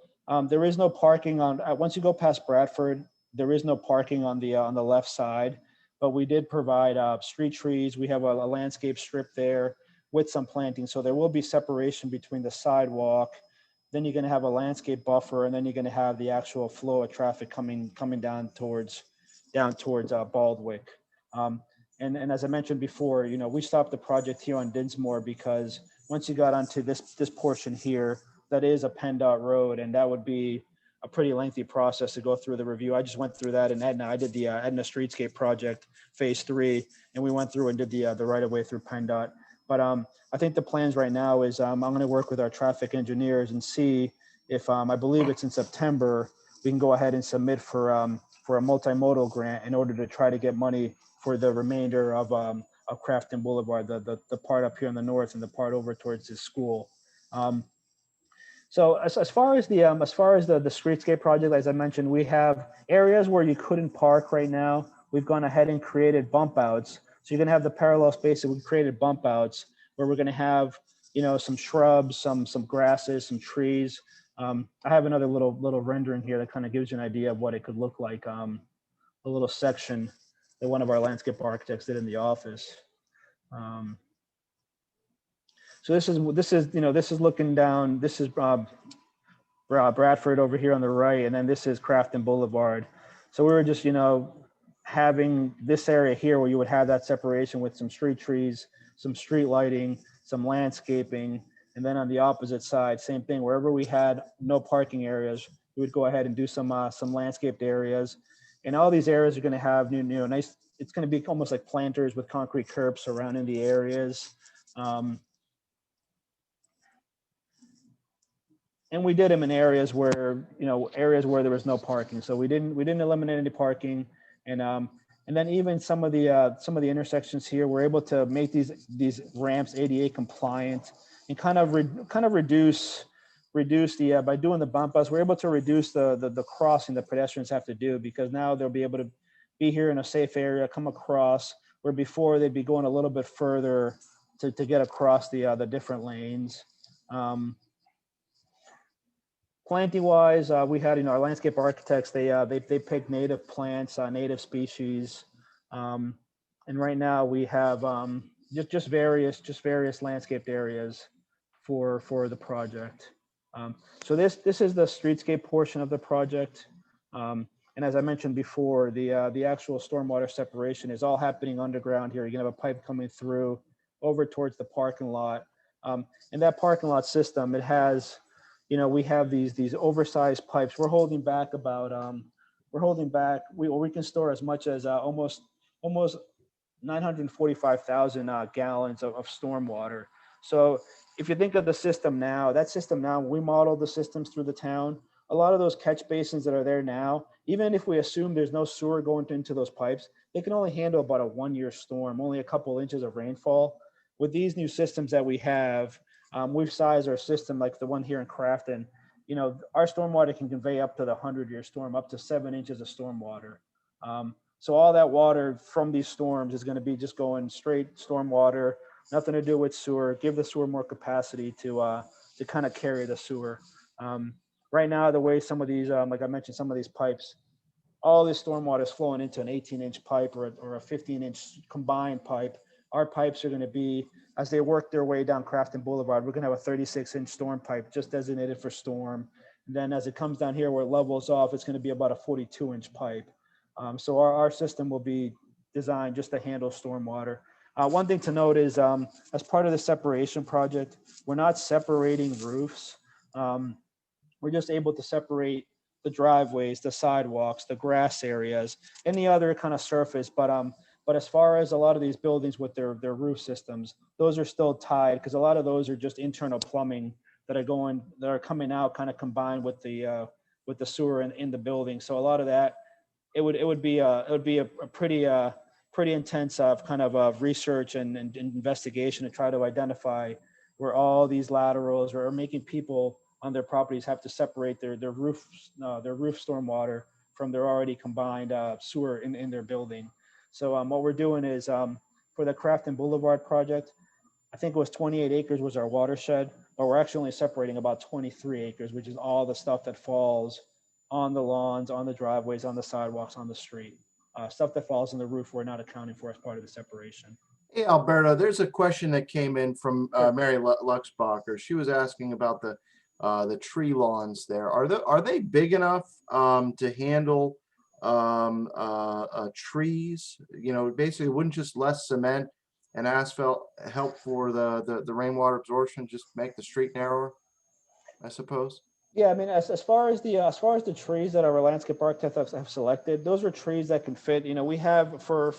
There is no parking once you go past Bradford, there is no parking on the left side, but we did provide street trees. We have a landscape strip there with some planting. So there will be separation between the sidewalk. Then you're going to have a landscape buffer, and then you're going to have the actual flow of traffic coming down towards Baldwick. And as I mentioned before, we stopped the project here on Dinsmore because once you got onto this portion here, that is a PennDOT road, and that would be a pretty lengthy process to go through the review. I just went through that in Edna. I did the Edna Streetscape project, phase 3, and we went through and did the right of way through PennDOT. But I think the plans right now is I'm going to work with our traffic engineers and see if I believe it's in September, we can go ahead and submit for a multimodal grant in order to try to get money for the remainder of Crafton Boulevard, the part up here in the north and the part over towards the school. So as far as the streetscape project, as I mentioned, we have areas where you couldn't park right now. We've gone ahead and created bump outs. So you're going to have the parallel space that we created bump outs where we're going to have, some shrubs, some grasses, some trees. I have another little rendering here that kind of gives you an idea of what it could look like. A little section that one of our landscape architects did in the office. So this is looking down. This is Bradford over here on the right, and then this is Crafton Boulevard. So we were just, having this area here where you would have that separation with some street trees, some street lighting, some landscaping, and then on the opposite side, same thing. Wherever we had no parking areas, we would go ahead and do some landscaped areas, and all these areas are going to have nice. It's going to be almost like planters with concrete curbs surrounding the areas. And we did them in areas where there was no parking. So we didn't eliminate any parking, and then even some of the intersections here, we're able to make these ramps ADA compliant and kind of reduce the by doing the bump outs, we're able to reduce the crossing that pedestrians have to do, because now they'll be able to be here in a safe area, come across, where before they'd be going a little bit further to get across the different lanes. Planting wise, we had our landscape architects. They picked native plants, native species, and right now we have just various landscaped areas for the project. So this is the streetscape portion of the project, and as I mentioned before, the actual stormwater separation is all happening underground here. You're gonna have a pipe coming through over towards the parking lot, and that parking lot system, it has. We have these oversized pipes. We're holding back about, we can store as much as almost 945,000 gallons of stormwater. So if you think of the system now, we modeled the systems through the town. A lot of those catch basins that are there now, even if we assume there's no sewer going into those pipes, they can only handle about a 1-year storm, only a couple inches of rainfall. With these new systems that we have, we've sized our system like the one here in Crafton. Our stormwater can convey up to the 100-year storm, up to 7 inches of stormwater. So all that water from these storms is going to be just going straight stormwater, nothing to do with sewer. Give the sewer more capacity to kind of carry the sewer. Right now, the way some of these, like I mentioned, some of these pipes, all this stormwater is flowing into an 18-inch pipe or a 15-inch combined pipe. Our pipes are going to be, as they work their way down Crafton Boulevard, we're going to have a 36-inch storm pipe just designated for storm. And then as it comes down here where it levels off, it's going to be about a 42-inch pipe. So our system will be designed just to handle stormwater. One thing to note is as part of the separation project, we're not separating roofs. We're just able to separate the driveways, the sidewalks, the grass areas, any other kind of surface. But as far as a lot of these buildings with their roof systems, those are still tied, because a lot of those are just internal plumbing that are coming out, kind of combined with the sewer in the building. So a lot of that, it would be a pretty intense kind of research and investigation to try to identify where all these laterals are making people on their properties have to separate their roof stormwater from their already combined sewer in their building. So what we're doing is for the Crafton Boulevard project, I think it was 28 acres was our watershed, but we're actually only separating about 23 acres, which is all the stuff that falls on the lawns, on the driveways, on the sidewalks, on the street. Stuff that falls on the roof, we're not accounting for as part of the separation. Hey, Alberto, there's a question that came in from Sure. Mary Luxbacher. She was asking about the tree lawns there. Are they big enough to handle trees? Basically, wouldn't just less cement and asphalt help for the rainwater absorption, just make the street narrower, I suppose? Yeah, I mean, as far as the trees that our landscape architects have selected, those are trees that can fit. We have for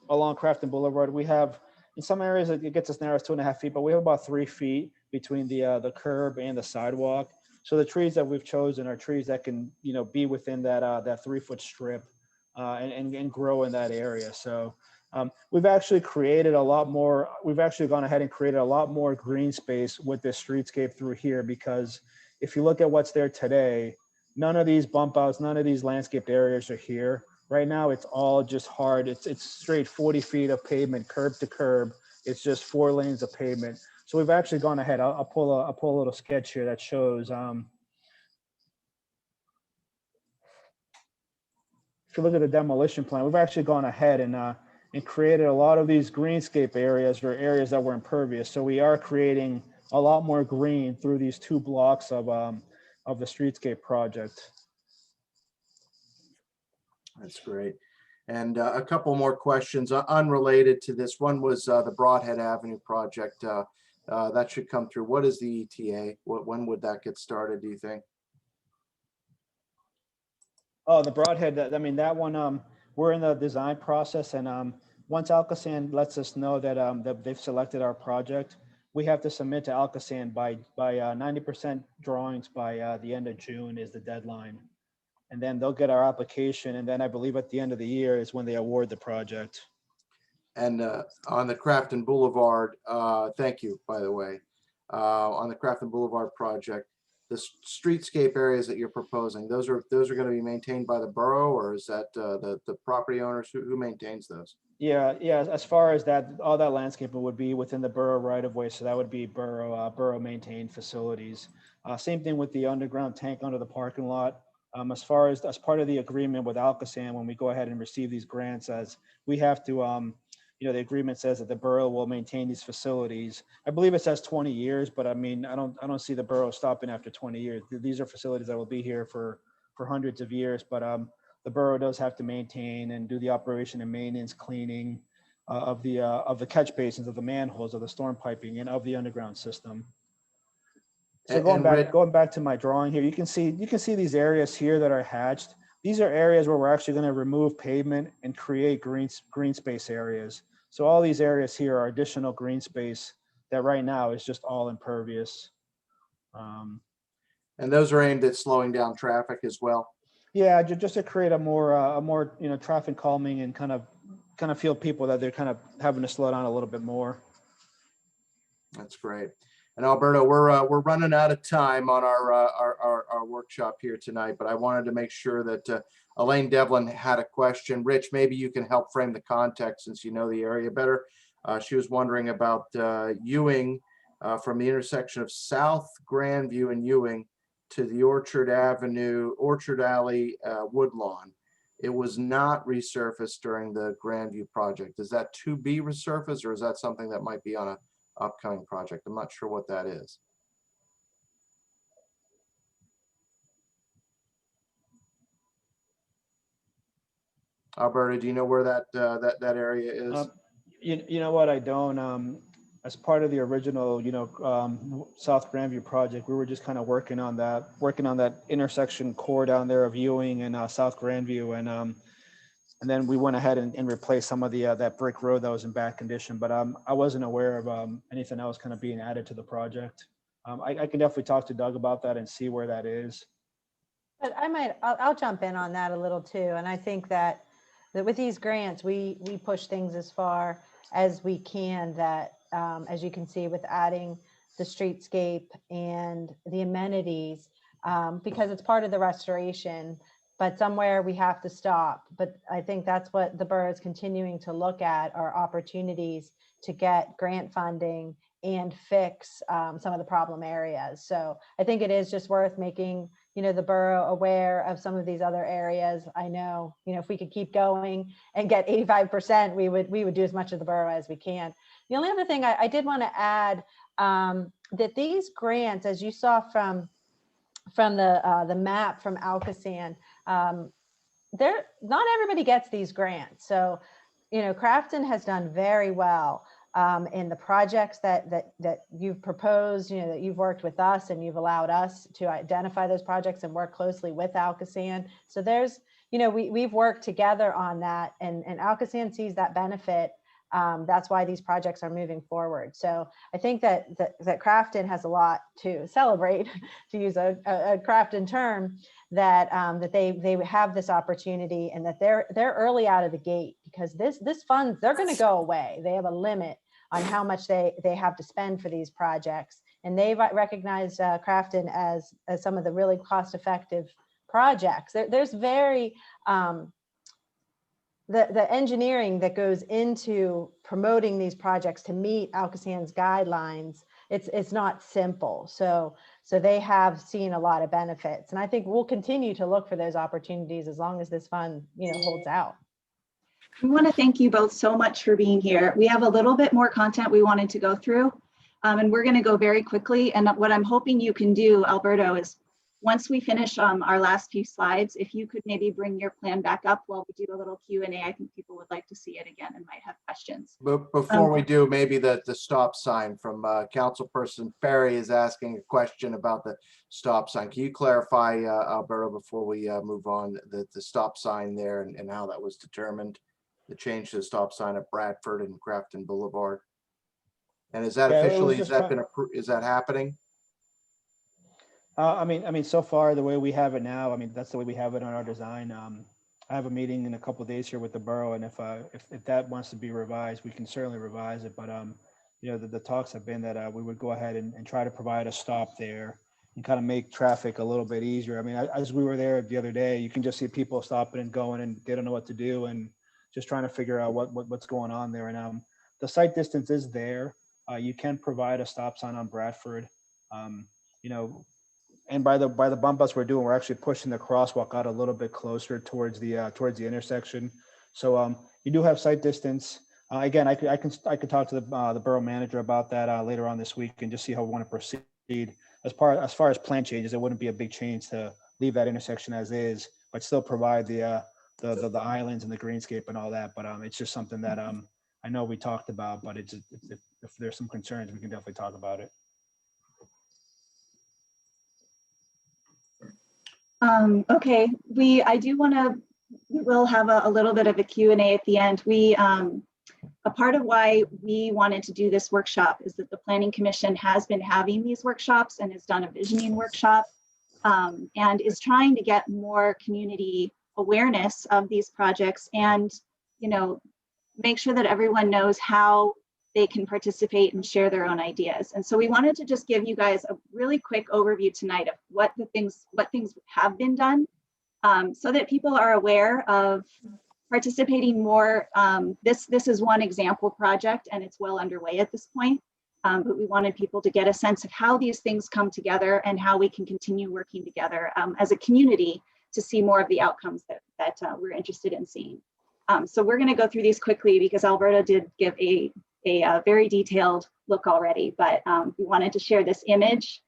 along Crafton Boulevard, we have in some areas it gets as narrow as 2.5 feet, but we have about 3 feet between the curb and the sidewalk. So the trees that we've chosen are trees that can be within that 3-foot strip and grow in that area. So we've actually created a lot more. We've actually gone ahead and created a lot more green space with this streetscape through here, because if you look at what's there today, none of these bump outs, none of these landscaped areas are here. Right now, it's all just hard. It's straight 40 feet of pavement, curb to curb. It's just 4 lanes of pavement. So we've actually gone ahead. I'll pull a little sketch here that shows. If you look at the demolition plan, we've actually gone ahead and created a lot of these greenscape areas, or areas that were impervious. So we are creating a lot more green through these 2 blocks of of the streetscape project. That's great. And a couple more questions unrelated to this. One was the Broadhead Avenue project. That should come through. What is the ETA? When would that get started, do you think? Oh, the Broadhead, I mean, that one, we're in the design process, and once Alcosan lets us know that, that they've selected our project, we have to submit to Alcosan by 90% drawings by the end of June is the deadline. And then they'll get our application, and then I believe at the end of the year is when they award the project. And on the Crafton Boulevard, thank you, by the way, on the Crafton Boulevard project, the streetscape areas that you're proposing, those are going to be maintained by the borough, or is that the property owners? Who maintains those? Yeah. As far as that, all that landscaping would be within the borough right of way, so that would be borough maintained facilities. Same thing with the underground tank under the parking lot. As part of the agreement with Alcosan, when we go ahead and receive these grants, as we have to, the agreement says that the borough will maintain these facilities. I believe it says 20 years, but I mean, I don't see the borough stopping after 20 years. These are facilities that will be here for hundreds of years, but the borough does have to maintain and do the operation and maintenance, cleaning of the catch basins, of the manholes, of the storm piping, and of the underground system. So going back to my drawing here, you can see these areas here that are hatched. These are areas where we're actually going to remove pavement and create green space areas. So all these areas here are additional green space that right now is just all impervious. And those are aimed at slowing down traffic as well. Yeah, just to create a more traffic calming and kind of feel people that they're kind of having to slow down a little bit more. That's great. And Alberto, we're running out of time on our workshop here tonight, but I wanted to make sure that Elaine Devlin had a question. Rich, maybe you can help frame the context since you know the area better. She was wondering about Ewing from the intersection of South Grandview and Ewing to the Orchard Alley Woodlawn. It was not resurfaced during the Grandview project. Is that to be resurfaced, or is that something that might be on a upcoming project? I'm not sure what that is. Alberta, do you know where that area is? You know what, I don't. As part of the original, South Grandview project, we were just kind of working on that intersection core down there of Ewing and South Grandview, and then we went ahead and replaced some of that brick road that was in bad condition. But I wasn't aware of anything else kind of being added to the project. I can definitely talk to Doug about that and see where that is. But I'll jump in on that a little too. And I think that with these grants, we push things as far as we can, that as you can see with adding the streetscape and the amenities, because it's part of the restoration, but somewhere we have to stop. But I think that's what the borough is continuing to look at, are opportunities to get grant funding and fix some of the problem areas. So I think it is just worth making, the borough aware of some of these other areas. I know, if we could keep going and get 85%, we would do as much of the borough as we can. The only other thing I did want to add, that these grants, as you saw from the map from Alcosan, not everybody gets these grants. So, Crafton has done very well in the projects that you've proposed, that you've worked with us and you've allowed us to identify those projects and work closely with Alcosan. So there's, we've worked together on that, and Alcosan sees that benefit. That's why these projects are moving forward. So I think that Crafton has a lot to celebrate, to use a Crafton term, that they have this opportunity, and that they're early out of the gate, because this funds, they're going to go away. They have a limit on how much they have to spend for these projects, and they recognize Crafton as some of the really cost-effective projects. There's very the engineering that goes into promoting these projects to meet Alcosan's guidelines, it's not simple. So they have seen a lot of benefits, and I think we'll continue to look for those opportunities as long as this fund, holds out. We want to thank you both so much for being here. We have a little bit more content we wanted to go through, and we're going to go very quickly. And what I'm hoping you can do, Alberto, is once we finish our last few slides, if you could maybe bring your plan back up while we do a little Q&A, I think people would like to see it again and might have questions. But before we do, maybe the stop sign from Councilperson Ferry is asking a question about the stop sign. Can you clarify, Alberto, before we move on, the stop sign there and how that was determined, the change to the stop sign at Bradford and Crafton Boulevard? And is that Yeah, it was officially, just is that happening? I mean, so far the way we have it now, I mean, that's the way we have it on our design. I have a meeting in a couple of days here with the borough, and if that wants to be revised, we can certainly revise it. But you know, the talks have been that we would go ahead and try to provide a stop there and kind of make traffic a little bit easier. I mean, as we were there the other day, you can just see people stopping and going, and they don't know what to do, and just trying to figure out what's going on there. And the site distance is there. You can provide a stop sign on Bradford. You know. And by the bump outs we're doing, we're actually pushing the crosswalk out a little bit closer towards the intersection. So you do have sight distance. Again, I could talk to the borough manager about that later on this week and just see how we want to proceed. As far as plan changes, it wouldn't be a big change to leave that intersection as is, but still provide the islands and the greenscape and all that. But it's just something that I know we talked about, but if there's some concerns, we can definitely talk about it. Okay, I do want to, we will have a little bit of a Q&A at the end. A part of why we wanted to do this workshop is that the Planning Commission has been having these workshops and has done a visioning workshop and is trying to get more community awareness of these projects and, you know, make sure that everyone knows how they can participate and share their own ideas. And so we wanted to just give you guys a really quick overview tonight of what things have been done so that people are aware of participating more. This is one example project and it's well underway at this point. But we wanted people to get a sense of how these things come together and how we can continue working together as a community to see more of the outcomes that we're interested in seeing. So we're gonna go through these quickly because Alberto did give a very detailed look already, but we wanted to share this image.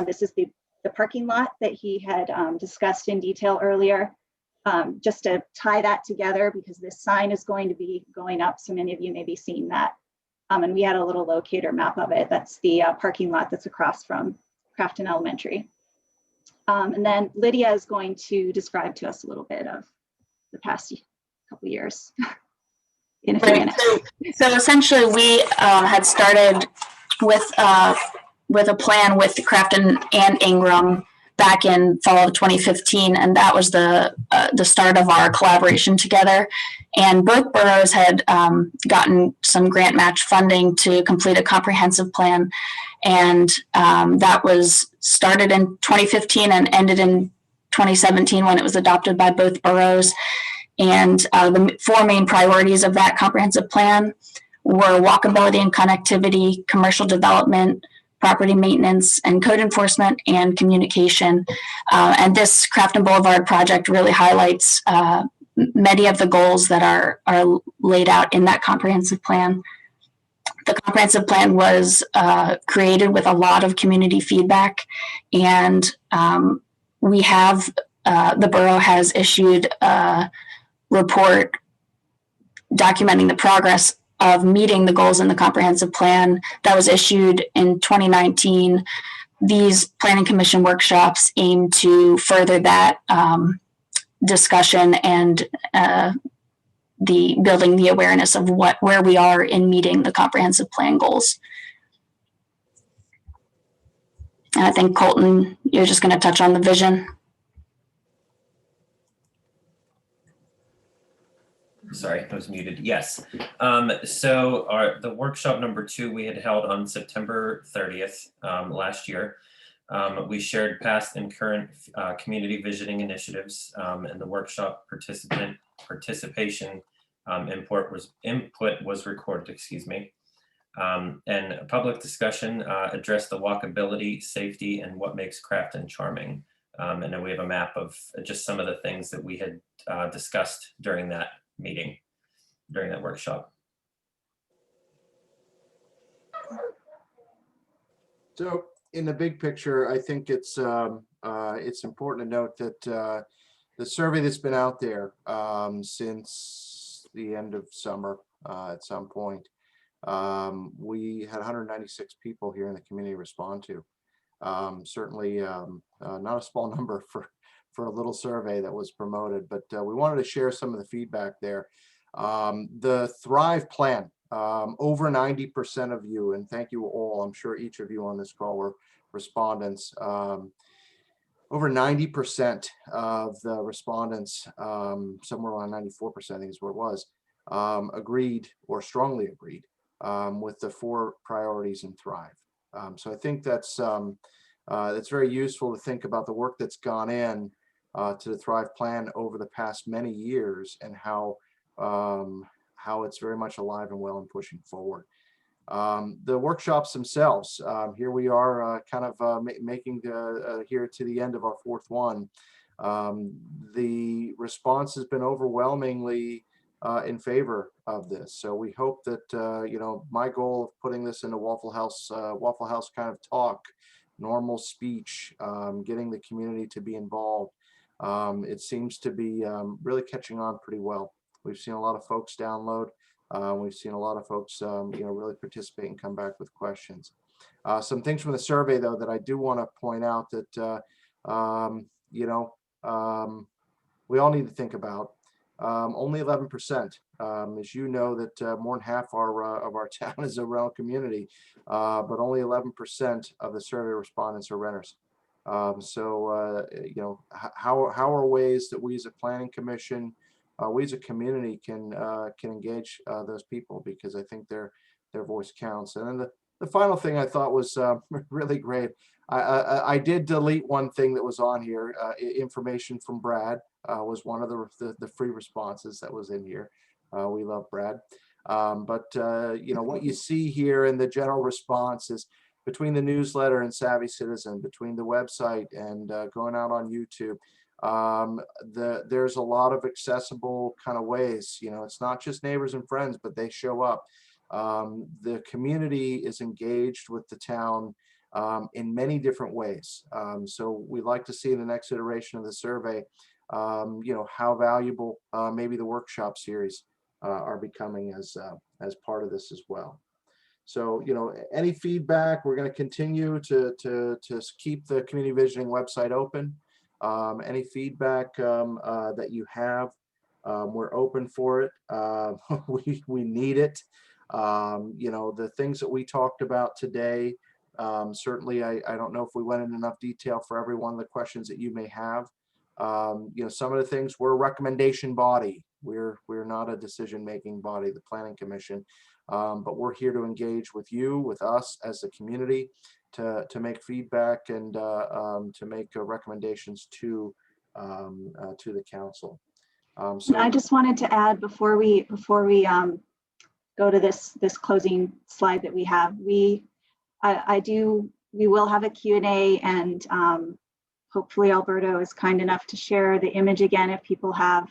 This is the parking lot that he had discussed in detail earlier, just to tie that together because this sign is going to be going up. So many of you may be seeing that. And we had a little locator map of it. That's the parking lot that's across from Crafton Elementary. And then Lydia is going to describe to us a little bit of the past couple years. In a few minutes. So essentially, we had started with a plan with Crafton and Ingram back in fall of 2015, and that was the start of our collaboration together. And both boroughs had gotten some grant match funding to complete a comprehensive plan, and that was started in 2015 and ended in 2017 when it was adopted by both boroughs. And the four main priorities of that comprehensive plan were walkability and connectivity, commercial development, property maintenance, and code enforcement, and communication. And this Crafton Boulevard project really highlights many of the goals that are laid out in that comprehensive plan. The comprehensive plan was created with a lot of community feedback, and we have, the borough has issued report documenting the progress of meeting the goals in the comprehensive plan that was issued in 2019. These planning commission workshops aim to further that discussion and the building the awareness of where we are in meeting the comprehensive plan goals. And I think Colton, you're just going to touch on the vision. Sorry, I was muted. Yes. So the workshop number 2 we had held on September 30th last year. We shared past and current community visioning initiatives, and the workshop participation input was recorded, excuse me. And public discussion addressed the walkability, safety, and what makes Crafton charming. And then we have a map of just some of the things that we had discussed during that meeting, during that workshop. So in the big picture, I think it's it's important to note that the survey that's been out there since the end of summer at some point, we had 196 people here in the community respond to. Certainly not a small number for a little survey that was promoted, but we wanted to share some of the feedback there. The Thrive plan, over 90% of you, and thank you all, I'm sure each of you on this call were respondents. Over 90% of the respondents, somewhere around 94%, I think is where it was, agreed or strongly agreed with the 4 priorities in Thrive. So I think that's very useful to think about the work that's gone in to the Thrive plan over the past many years, and how it's very much alive and well and pushing forward. The workshops themselves, here we are making here to the end of our 4th one. The response has been overwhelmingly in favor of this. So we hope that, my goal of putting this into Waffle House kind of talk, normal speech, getting the community to be involved, it seems to be really catching on pretty well. We've seen a lot of folks download. We've seen a lot of folks, really participate and come back with questions. Some things from the survey, though, that I do want to point out that, we all need to think about. Only 11%, as you know, that more than half of our town is a rental community, but only 11% of the survey respondents are renters. So, how are ways that we as a planning commission, we as a community can engage those people, because I think their voice counts. And then the final thing I thought was really great. I did delete one thing that was on here. Information from Brad was one of the free responses that was in here. We love Brad. But what you see here in the general response is, between the newsletter and Savvy Citizen, between the website and going out on YouTube, there's a lot of accessible kind of ways. It's not just neighbors and friends, but they show up. The community is engaged with the town in many different ways. So we'd like to see in the next iteration of the survey, how valuable maybe the workshop series are becoming as part of this as well. So, any feedback, we're going to continue to keep the community visioning website open. Any feedback that you have, we're open for it. We need it. The things that we talked about today, certainly I don't know if we went into enough detail for every one of the questions that you may have. Some of the things, we're a recommendation body. We're not a decision-making body, the Planning Commission, but we're here to engage with you, with us as a community, to make feedback and to make recommendations to the council. So I just wanted to add before we go to this closing slide that we have, we will have a Q&A, and hopefully Alberto is kind enough to share the image again if people have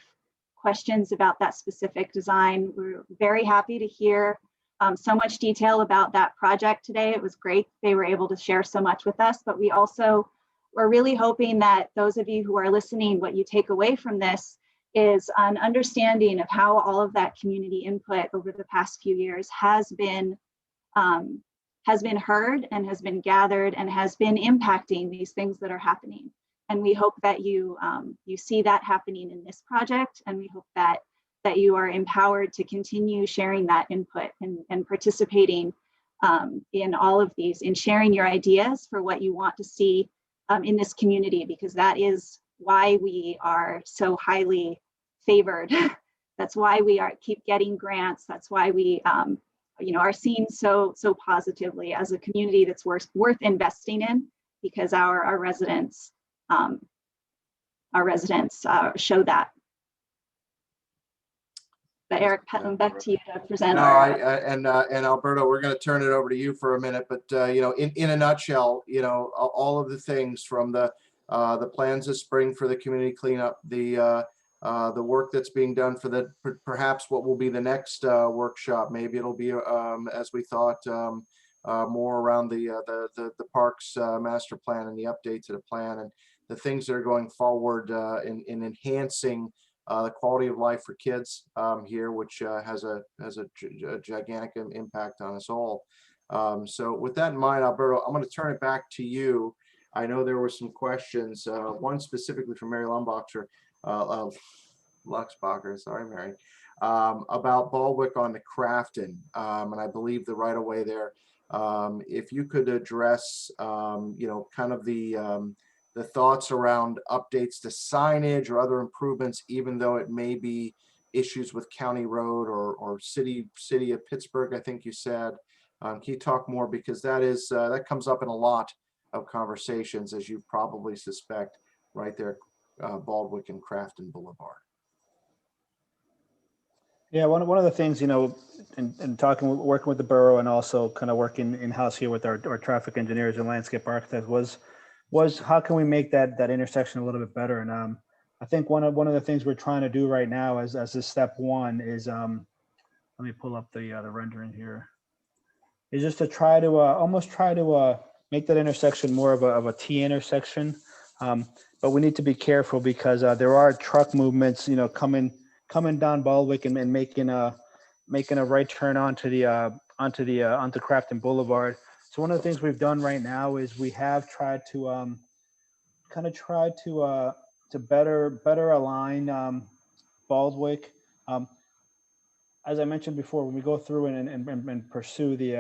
questions about that specific design. We're very happy to hear so much detail about that project today. It was great they were able to share so much with us, but we also were really hoping that those of you who are listening, what you take away from this is an understanding of how all of that community input over the past few years has been heard and has been gathered and has been impacting these things that are happening. And we hope that you see that happening in this project, and we hope that you are empowered to continue sharing that input and participating in all of these, in sharing your ideas for what you want to see in this community, because that is why we are so highly favored. That's why we keep getting grants. That's why we are seen so positively as a community that's worth investing in, because our residents show that. But Eric, back to you to present. And Alberto, we're going to turn it over to you for a minute. But in a nutshell, all of the things from the plans this spring for the community cleanup, the work that's being done for perhaps what will be the next workshop. Maybe it'll be as we thought, more around the parks master plan and the update to the plan, and the things that are going forward in enhancing the quality of life for kids here, which has a gigantic impact on us all. So with that in mind, Alberto, I'm going to turn it back to you. I know there were some questions, one specifically from Mary Luxbacher, sorry, Mary, about Baldwick on the Crafton, and I believe the right of way there. If you could address, kind of the thoughts around updates to signage or other improvements, even though it may be issues with County Road or City of Pittsburgh, I think you said. Can you talk more, because that comes up in a lot of conversations, as you probably suspect, right there, Baldwick and Crafton Boulevard. Yeah, one of the things, in working with the borough and also kind of working in-house here with our traffic engineers and landscape architects was how can we make that intersection a little bit better? And I think one of the things we're trying to do right now as a step one is, let me pull up the rendering here, is just to try to make that intersection more of a T intersection. But we need to be careful because there are truck movements, coming down Baldwick and making a right turn onto Crafton Boulevard. So one of the things we've done right now is we have tried to better align Baldwick. As I mentioned before, when we go through and pursue the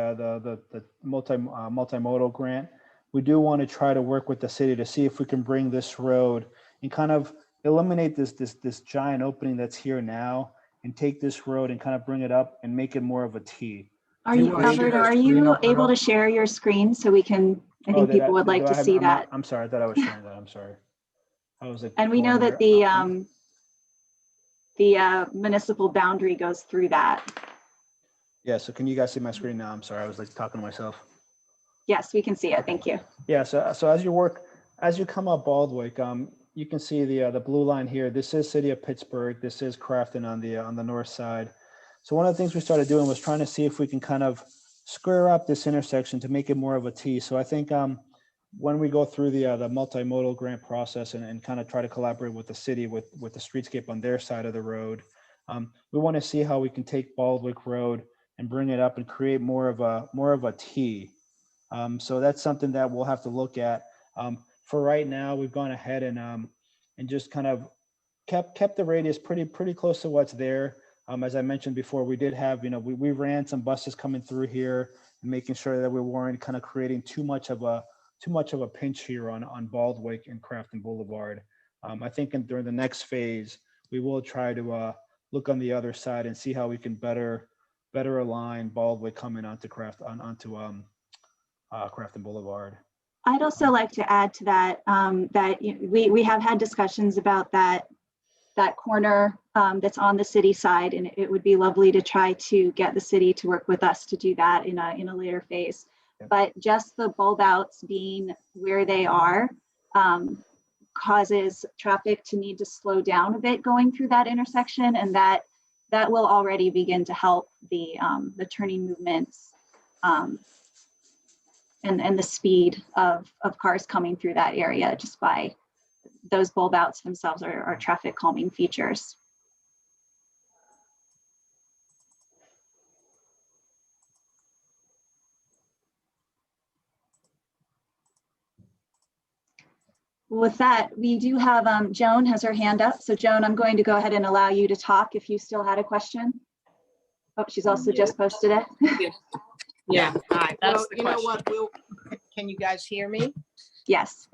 multimodal grant, we do want to try to work with the city to see if we can bring this road and kind of eliminate this giant opening that's here now and take this road and kind of bring it up and make it more of a T. Alberto, are you able to share your screen so we can, I think people would like to see that. I'm sorry, I thought I was sharing that. I'm sorry. I was like, and we know that the municipal boundary goes through that. Yeah, so can you guys see my screen now? I'm sorry, I was like talking to myself. Yes, we can see it. Thank you. Yeah, so as you come up Baldwick, you can see the blue line here. This is City of Pittsburgh. This is Crafton on the north side. So one of the things we started doing was trying to see if we can kind of square up this intersection to make it more of a T. So I think when we go through the multimodal grant process and kind of try to collaborate with the city with the streetscape on their side of the road, we want to see how we can take Baldwick Road and bring it up and create more of a T. So that's something that we'll have to look at. For right now, we've gone ahead and just kind of kept the radius pretty close to what's there. As I mentioned before, we did have, we ran some buses coming through here and making sure that we weren't kind of creating too much of a pinch here on Baldwick and Crafton Boulevard. I think during the next phase, we will try to look on the other side and see how we can better align Baldwick coming onto Crafton Boulevard. I'd also like to add to that that we have had discussions about that corner that's on the city side, and it would be lovely to try to get the city to work with us to do that in a later phase. Yeah. But just the bulb outs being where they are causes traffic to need to slow down a bit going through that intersection, and that will already begin to help the turning movements and the speed of cars coming through that area just by those bulb outs themselves are traffic calming features. With that, we do have Joan has her hand up. So Joan, I'm going to go ahead and allow you to talk if you still had a question. Oh, she's also just posted it. Yeah. Hi. Well, you know what? Can you guys hear me? Yes.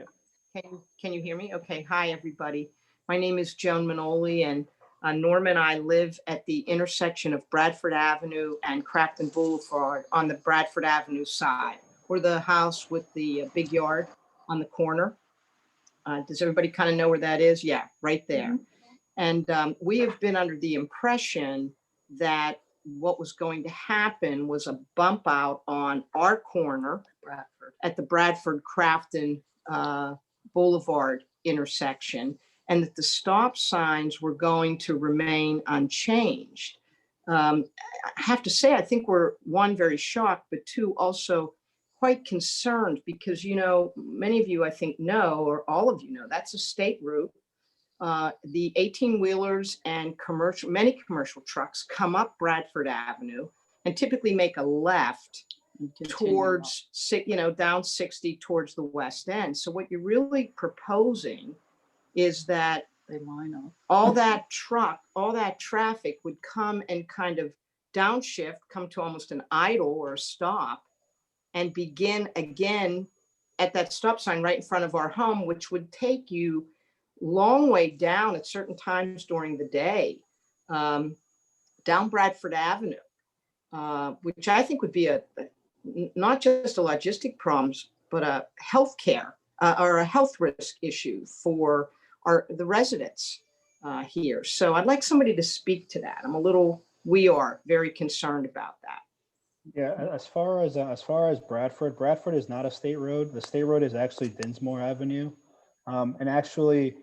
Can you hear me? Okay. Hi, everybody. My name is Joan Manoli, and Norm and I live at the intersection of Bradford Avenue and Crafton Boulevard on the Bradford Avenue side. We're the house with the big yard on the corner. Does everybody kind of know where that is? Yeah, right there. Mm-hmm. And we have been under the impression that what was going to happen was a bump out on our corner at the Bradford Crafton Boulevard intersection, and that the stop signs were going to remain unchanged. I have to say, I think we're, one, very shocked, but two, also quite concerned because, you know, many of you, I think, know, or all of you know, that's a state route. The 18-wheelers and many commercial trucks come up Bradford Avenue and typically make a left towards, you know, down 60 towards the west end. So what you're really proposing is that They line up. all that traffic would come and kind of downshift, come to almost an idle or a stop, and begin again at that stop sign right in front of our home, which would take you long way down at certain times during the day, down Bradford Avenue, which I think would be not just a logistic problems, but a healthcare or a health risk issue for the residents here. So I'd like somebody to speak to that. We are very concerned about that. Yeah, as far as Bradford is not a state road. The state road is actually Dinsmore Avenue. And actually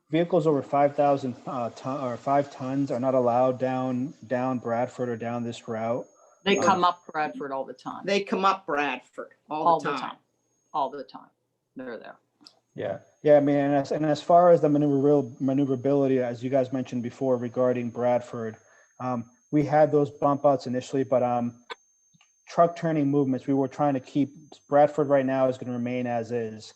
vehicles over 5,000 or 5 tons are not allowed down Bradford or down this route. They come up Bradford all the time. They come up Bradford all the time. All the time. They're there. Yeah. I mean, and as far as the maneuverability, as you guys mentioned before regarding Bradford, we had those bump outs initially, but truck turning movements, we were trying to keep Bradford right now is going to remain as is.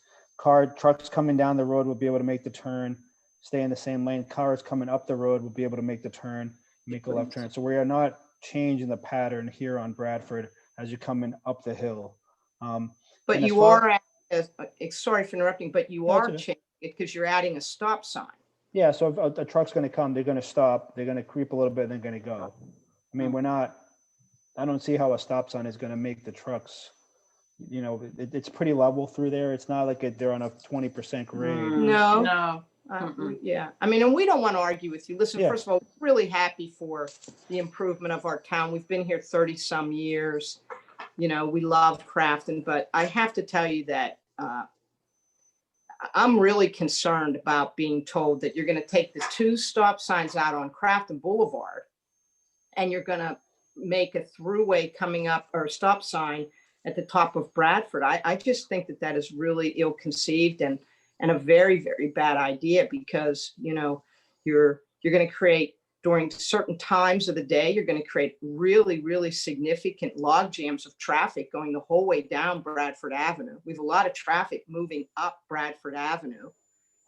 Trucks coming down the road will be able to make the turn, stay in the same lane. Cars coming up the road will be able to make the turn, make a left turn. So we are not changing the pattern here on Bradford as you're coming up the hill. But you are, sorry for interrupting, but you are changing it because you're adding a stop sign. Yeah, so if a truck's going to come, they're going to stop, they're going to creep a little bit, and they're going to go. I mean, I don't see how a stop sign is going to make the trucks, you know, it's pretty level through there. It's not like they're on a 20% grade. No. Yeah, I mean, and we don't want to argue with you. Listen, First of all, we're really happy for the improvement of our town. We've been here 30 some years. You know, we love Crafton, but I have to tell you that I'm really concerned about being told that you're going to take the 2 stop signs out on Crafton Boulevard and you're going to make a throughway coming up or a stop sign at the top of Bradford. I just think that is really ill-conceived and a very, very bad idea because, you know, you're going to create during certain times of the day, you're going to create really, really significant log jams of traffic going the whole way down Bradford Avenue. We have a lot of traffic moving up Bradford Avenue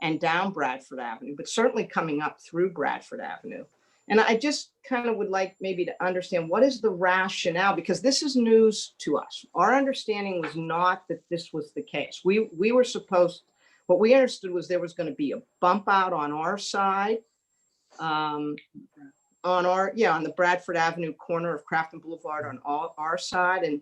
and down Bradford Avenue, but certainly coming up through Bradford Avenue. And I just kind of would like maybe to understand what is the rationale, because this is news to us. Our understanding was not that this was the case. We were supposed, what we understood was there was going to be a bump out on our side, on the Bradford Avenue corner of Crafton Boulevard on our side. And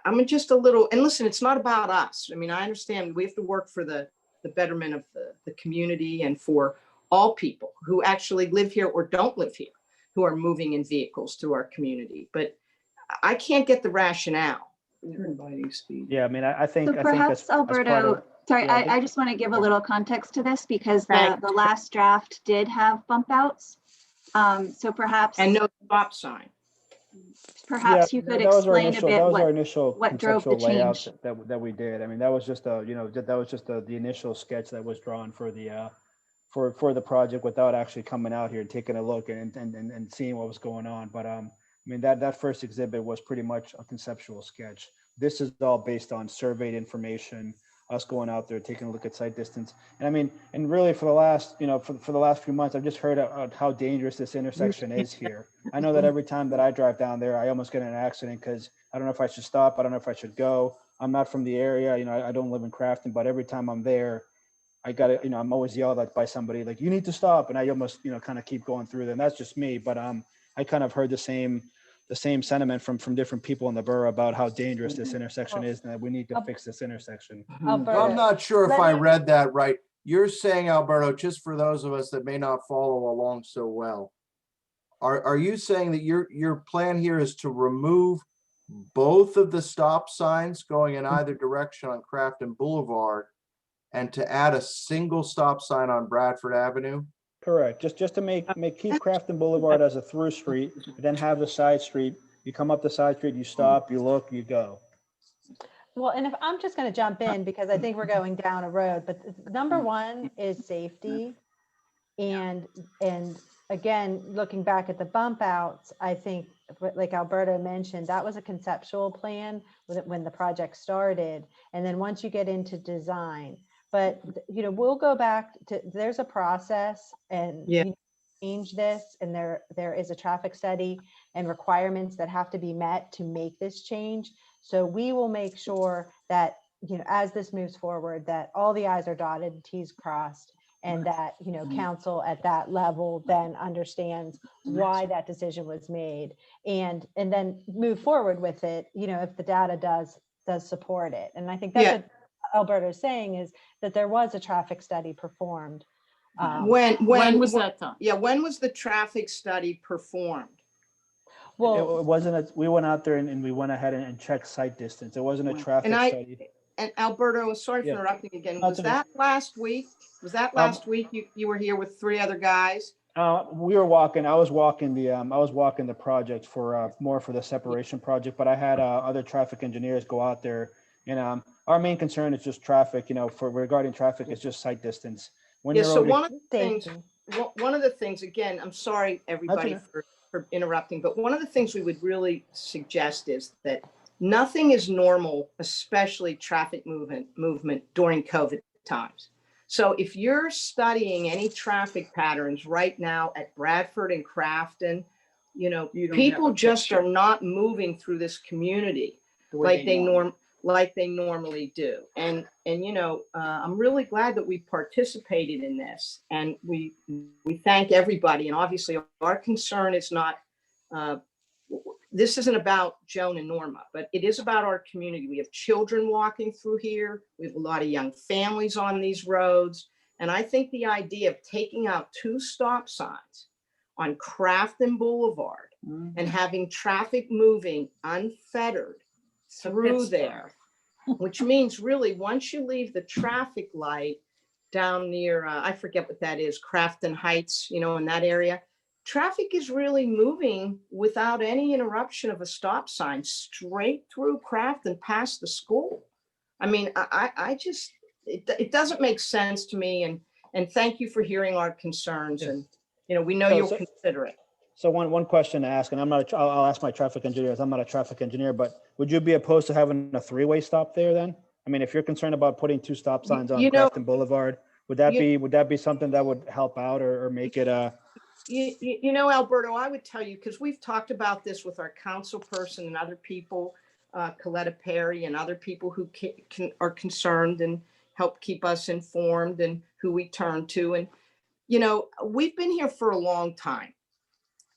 I'm just a little, and listen, it's not about us. I mean, I understand we have to work for the betterment of the community and for all people who actually live here or don't live here, who are moving in vehicles to our community. But I can't get the rationale. Yeah, I mean, I think. So perhaps, Alberto, sorry, I just want to give a little context to this because the last draft did have bump outs. So perhaps. And no stop sign. Perhaps you could explain a bit what drove the change that we did. I mean, that was just the initial sketch that was drawn for the for the project without actually coming out here and taking a look and seeing what was going on. But I mean, that first exhibit was pretty much a conceptual sketch. This is all based on surveyed information, us going out there, taking a look at site distance. And I mean, and really for the last, for the last few months, I've just heard how dangerous this intersection is here. I know that every time that I drive down there, I almost get in an accident because I don't know if I should stop. I don't know if I should go. I'm not from the area. I don't live in Crafton, but every time I'm there, I got to, I'm always yelled at by somebody like, you need to stop. And I almost, kind of keep going through them. That's just me. But I kind of heard the same sentiment from different people in the borough about how dangerous this intersection is and that we need to fix this intersection. Alberto, I'm not sure if I read that right. You're saying, Alberto, just for those of us that may not follow along so well, are you saying that your plan here is to remove both of the stop signs going in either direction on Crafton Boulevard and to add a single stop sign on Bradford Avenue? Correct. Just to keep Crafton Boulevard as a through street, then have the side street. You come up the side street, you stop, you look, you go. Well, and if I'm just going to jump in because I think we're going down a road, but number one is safety. And again, looking back at the bump outs, I think like Alberto mentioned, that was a conceptual plan when the project started. And then once you get into design, but we'll go back to, there's a process and change this, and there is a traffic study and requirements that have to be met to make this change. So we will make sure that, as this moves forward, that all the I's are dotted and T's crossed, and that, council at that level then understands why that decision was made, and then move forward with it, if the data does support it. And I think that's what Alberto is saying, is that there was a traffic study performed. When was that done? Yeah, when was the traffic study performed? It wasn't, we went out there and we went ahead and checked site distance. It wasn't a traffic study. And Alberto, sorry for interrupting again. Was that last week? Was that last week you were here with 3 other guys? We were walking. I was walking the project for more for the separation project, but I had other traffic engineers go out there. And our main concern is just traffic. For regarding traffic, it's just site distance. So one of the things, again, I'm sorry everybody for interrupting, but one of the things we would really suggest is that nothing is normal, especially traffic movement during COVID times. So if you're studying any traffic patterns right now at Bradford and Crafton, people just are not moving through this community like they normally do. And I'm really glad that we participated in this, and we thank everybody. And obviously our concern is not, this isn't about Joan and Norma, but it is about our community. We have children walking through here. We have a lot of young families on these roads. And I think the idea of taking out 2 stop signs on Crafton Boulevard and having traffic moving unfettered through there, which means really once you leave the traffic light down near, I forget what that is, Crafton Heights, in that area, traffic is really moving without any interruption of a stop sign straight through Crafton past the school. I mean, I just, it doesn't make sense to me. And thank you for hearing our concerns. And, we know you'll consider it. So one question to ask, and I'll ask my traffic engineers. I'm not a traffic engineer, but would you be opposed to having a 3-way stop there then? I mean, if you're concerned about putting 2 stop signs on Crafton Boulevard, would that be something that would help out or make it Alberto, I would tell you, because we've talked about this with our council person and other people, Coletta Perry and other people who are concerned and help keep us informed and who we turn to. And, we've been here for a long time,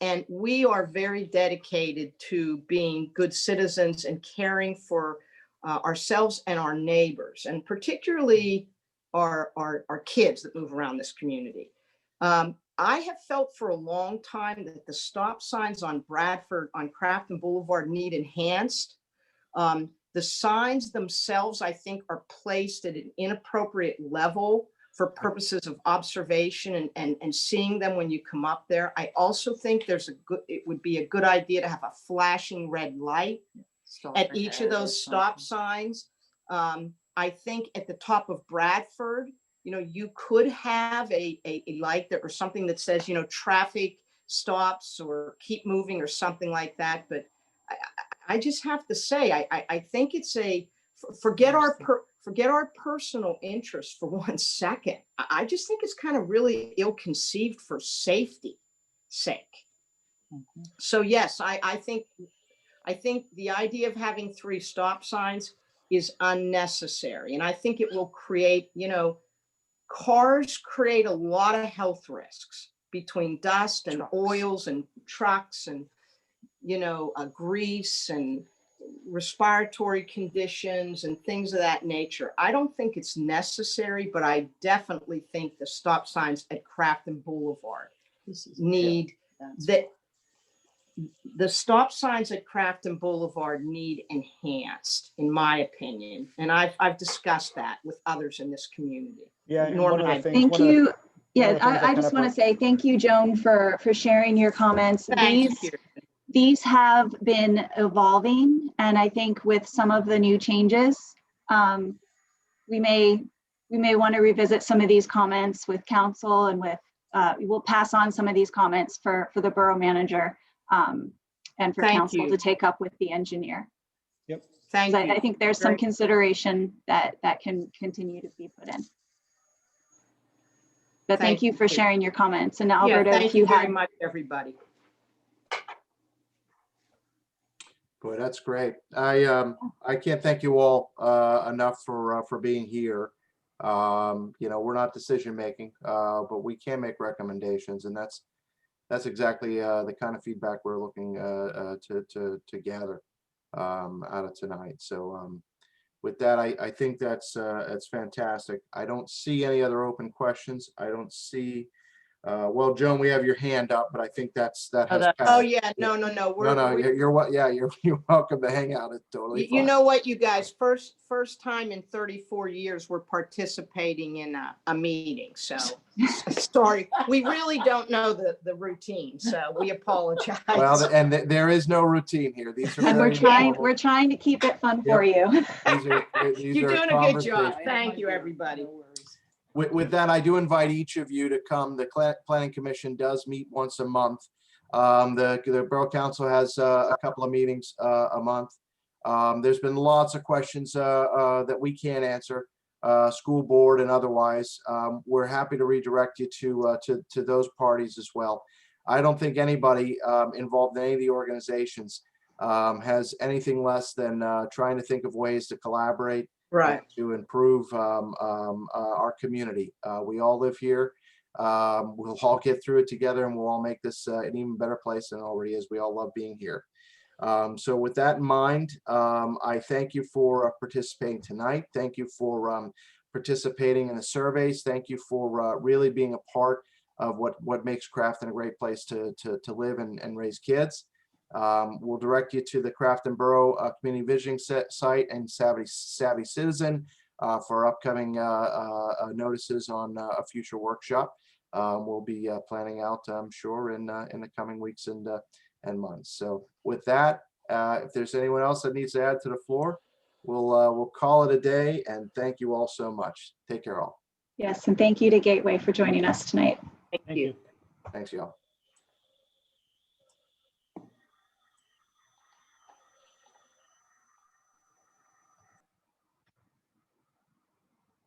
and we are very dedicated to being good citizens and caring for ourselves and our neighbors, and particularly our kids that move around this community. I have felt for a long time that the stop signs on Bradford, on Crafton Boulevard, need enhanced. The signs themselves, I think, are placed at an inappropriate level for purposes of observation and seeing them when you come up there. I also think it would be a good idea to have a flashing red light at each of those stop signs. I think at the top of Bradford, you could have a light or something that says, traffic stops or keep moving or something like that. But I just have to say, I think it's forget our personal interest for 1 second. I just think it's kind of really ill-conceived for safety's sake. So yes, I think the idea of having 3 stop signs is unnecessary. And I think it will create, cars create a lot of health risks between dust and oils and trucks and, grease and respiratory conditions and things of that nature. I don't think it's necessary, but I definitely think the stop signs at Crafton Boulevard need that. The stop signs at Crafton Boulevard need enhanced, in my opinion. And I've discussed that with others in this community. Yeah. Thank you. Yeah, I just want to say thank you, Joan, for sharing your comments. These have been evolving, and I think with some of the new changes, we may want to revisit some of these comments with council, and with we'll pass on some of these comments for the borough manager and for Thank council you. to take up with the engineer. Thank you. I think there's some Very- consideration that can continue to be put in. But thank you for sharing your comments. And Yeah, Alberta, thank if you very had, much, everybody. Boy, that's great. I can't thank you all enough for being here. You know, we're not decision making, but we can make recommendations, and that's exactly the kind of feedback we're looking to gather out of tonight. So with that, I think that's fantastic. I don't see any other open questions. I don't see. Well, Joan, we have your hand up, but I think that has that- passed. Oh, yeah, no. You're what? Yeah, you're welcome to hang out. It's totally You fine. know what, you guys, first time in 34 years, we're participating in a meeting. So sorry, we really don't know the routine. So we apologize. Well, and there is no routine here. These are and very informal. we're trying to keep it fun for you. These are You're doing a good job. conversations. Thank you, everybody. With that, I do invite each of you to come. The Planning Commission does meet once a month. The Borough Council has a couple of meetings a month. There's been lots of questions that we can't answer, school board and otherwise. We're happy to redirect you to those parties as well. I don't think anybody involved in any of the organizations has anything less than trying to think of ways to collaborate. Right. To improve our community. We all live here. We'll all get through it together, and we'll all make this an even better place than it already is. We all love being here. So with that in mind, I thank you for participating tonight. Thank you for participating in the surveys. Thank you for really being a part of what makes Crafton a great place to live and raise kids. We'll direct you to the Crafton Borough Community Visioning site and Savvy Citizen for upcoming notices on a future workshop. We'll be planning out, I'm sure, in the coming weeks and months. So with that, if there's anyone else that needs to add to the floor, we'll call it a day. And thank you all so much. Take care, all. Yes, and thank you to Gateway for joining us tonight. Thank you. Thanks, y'all.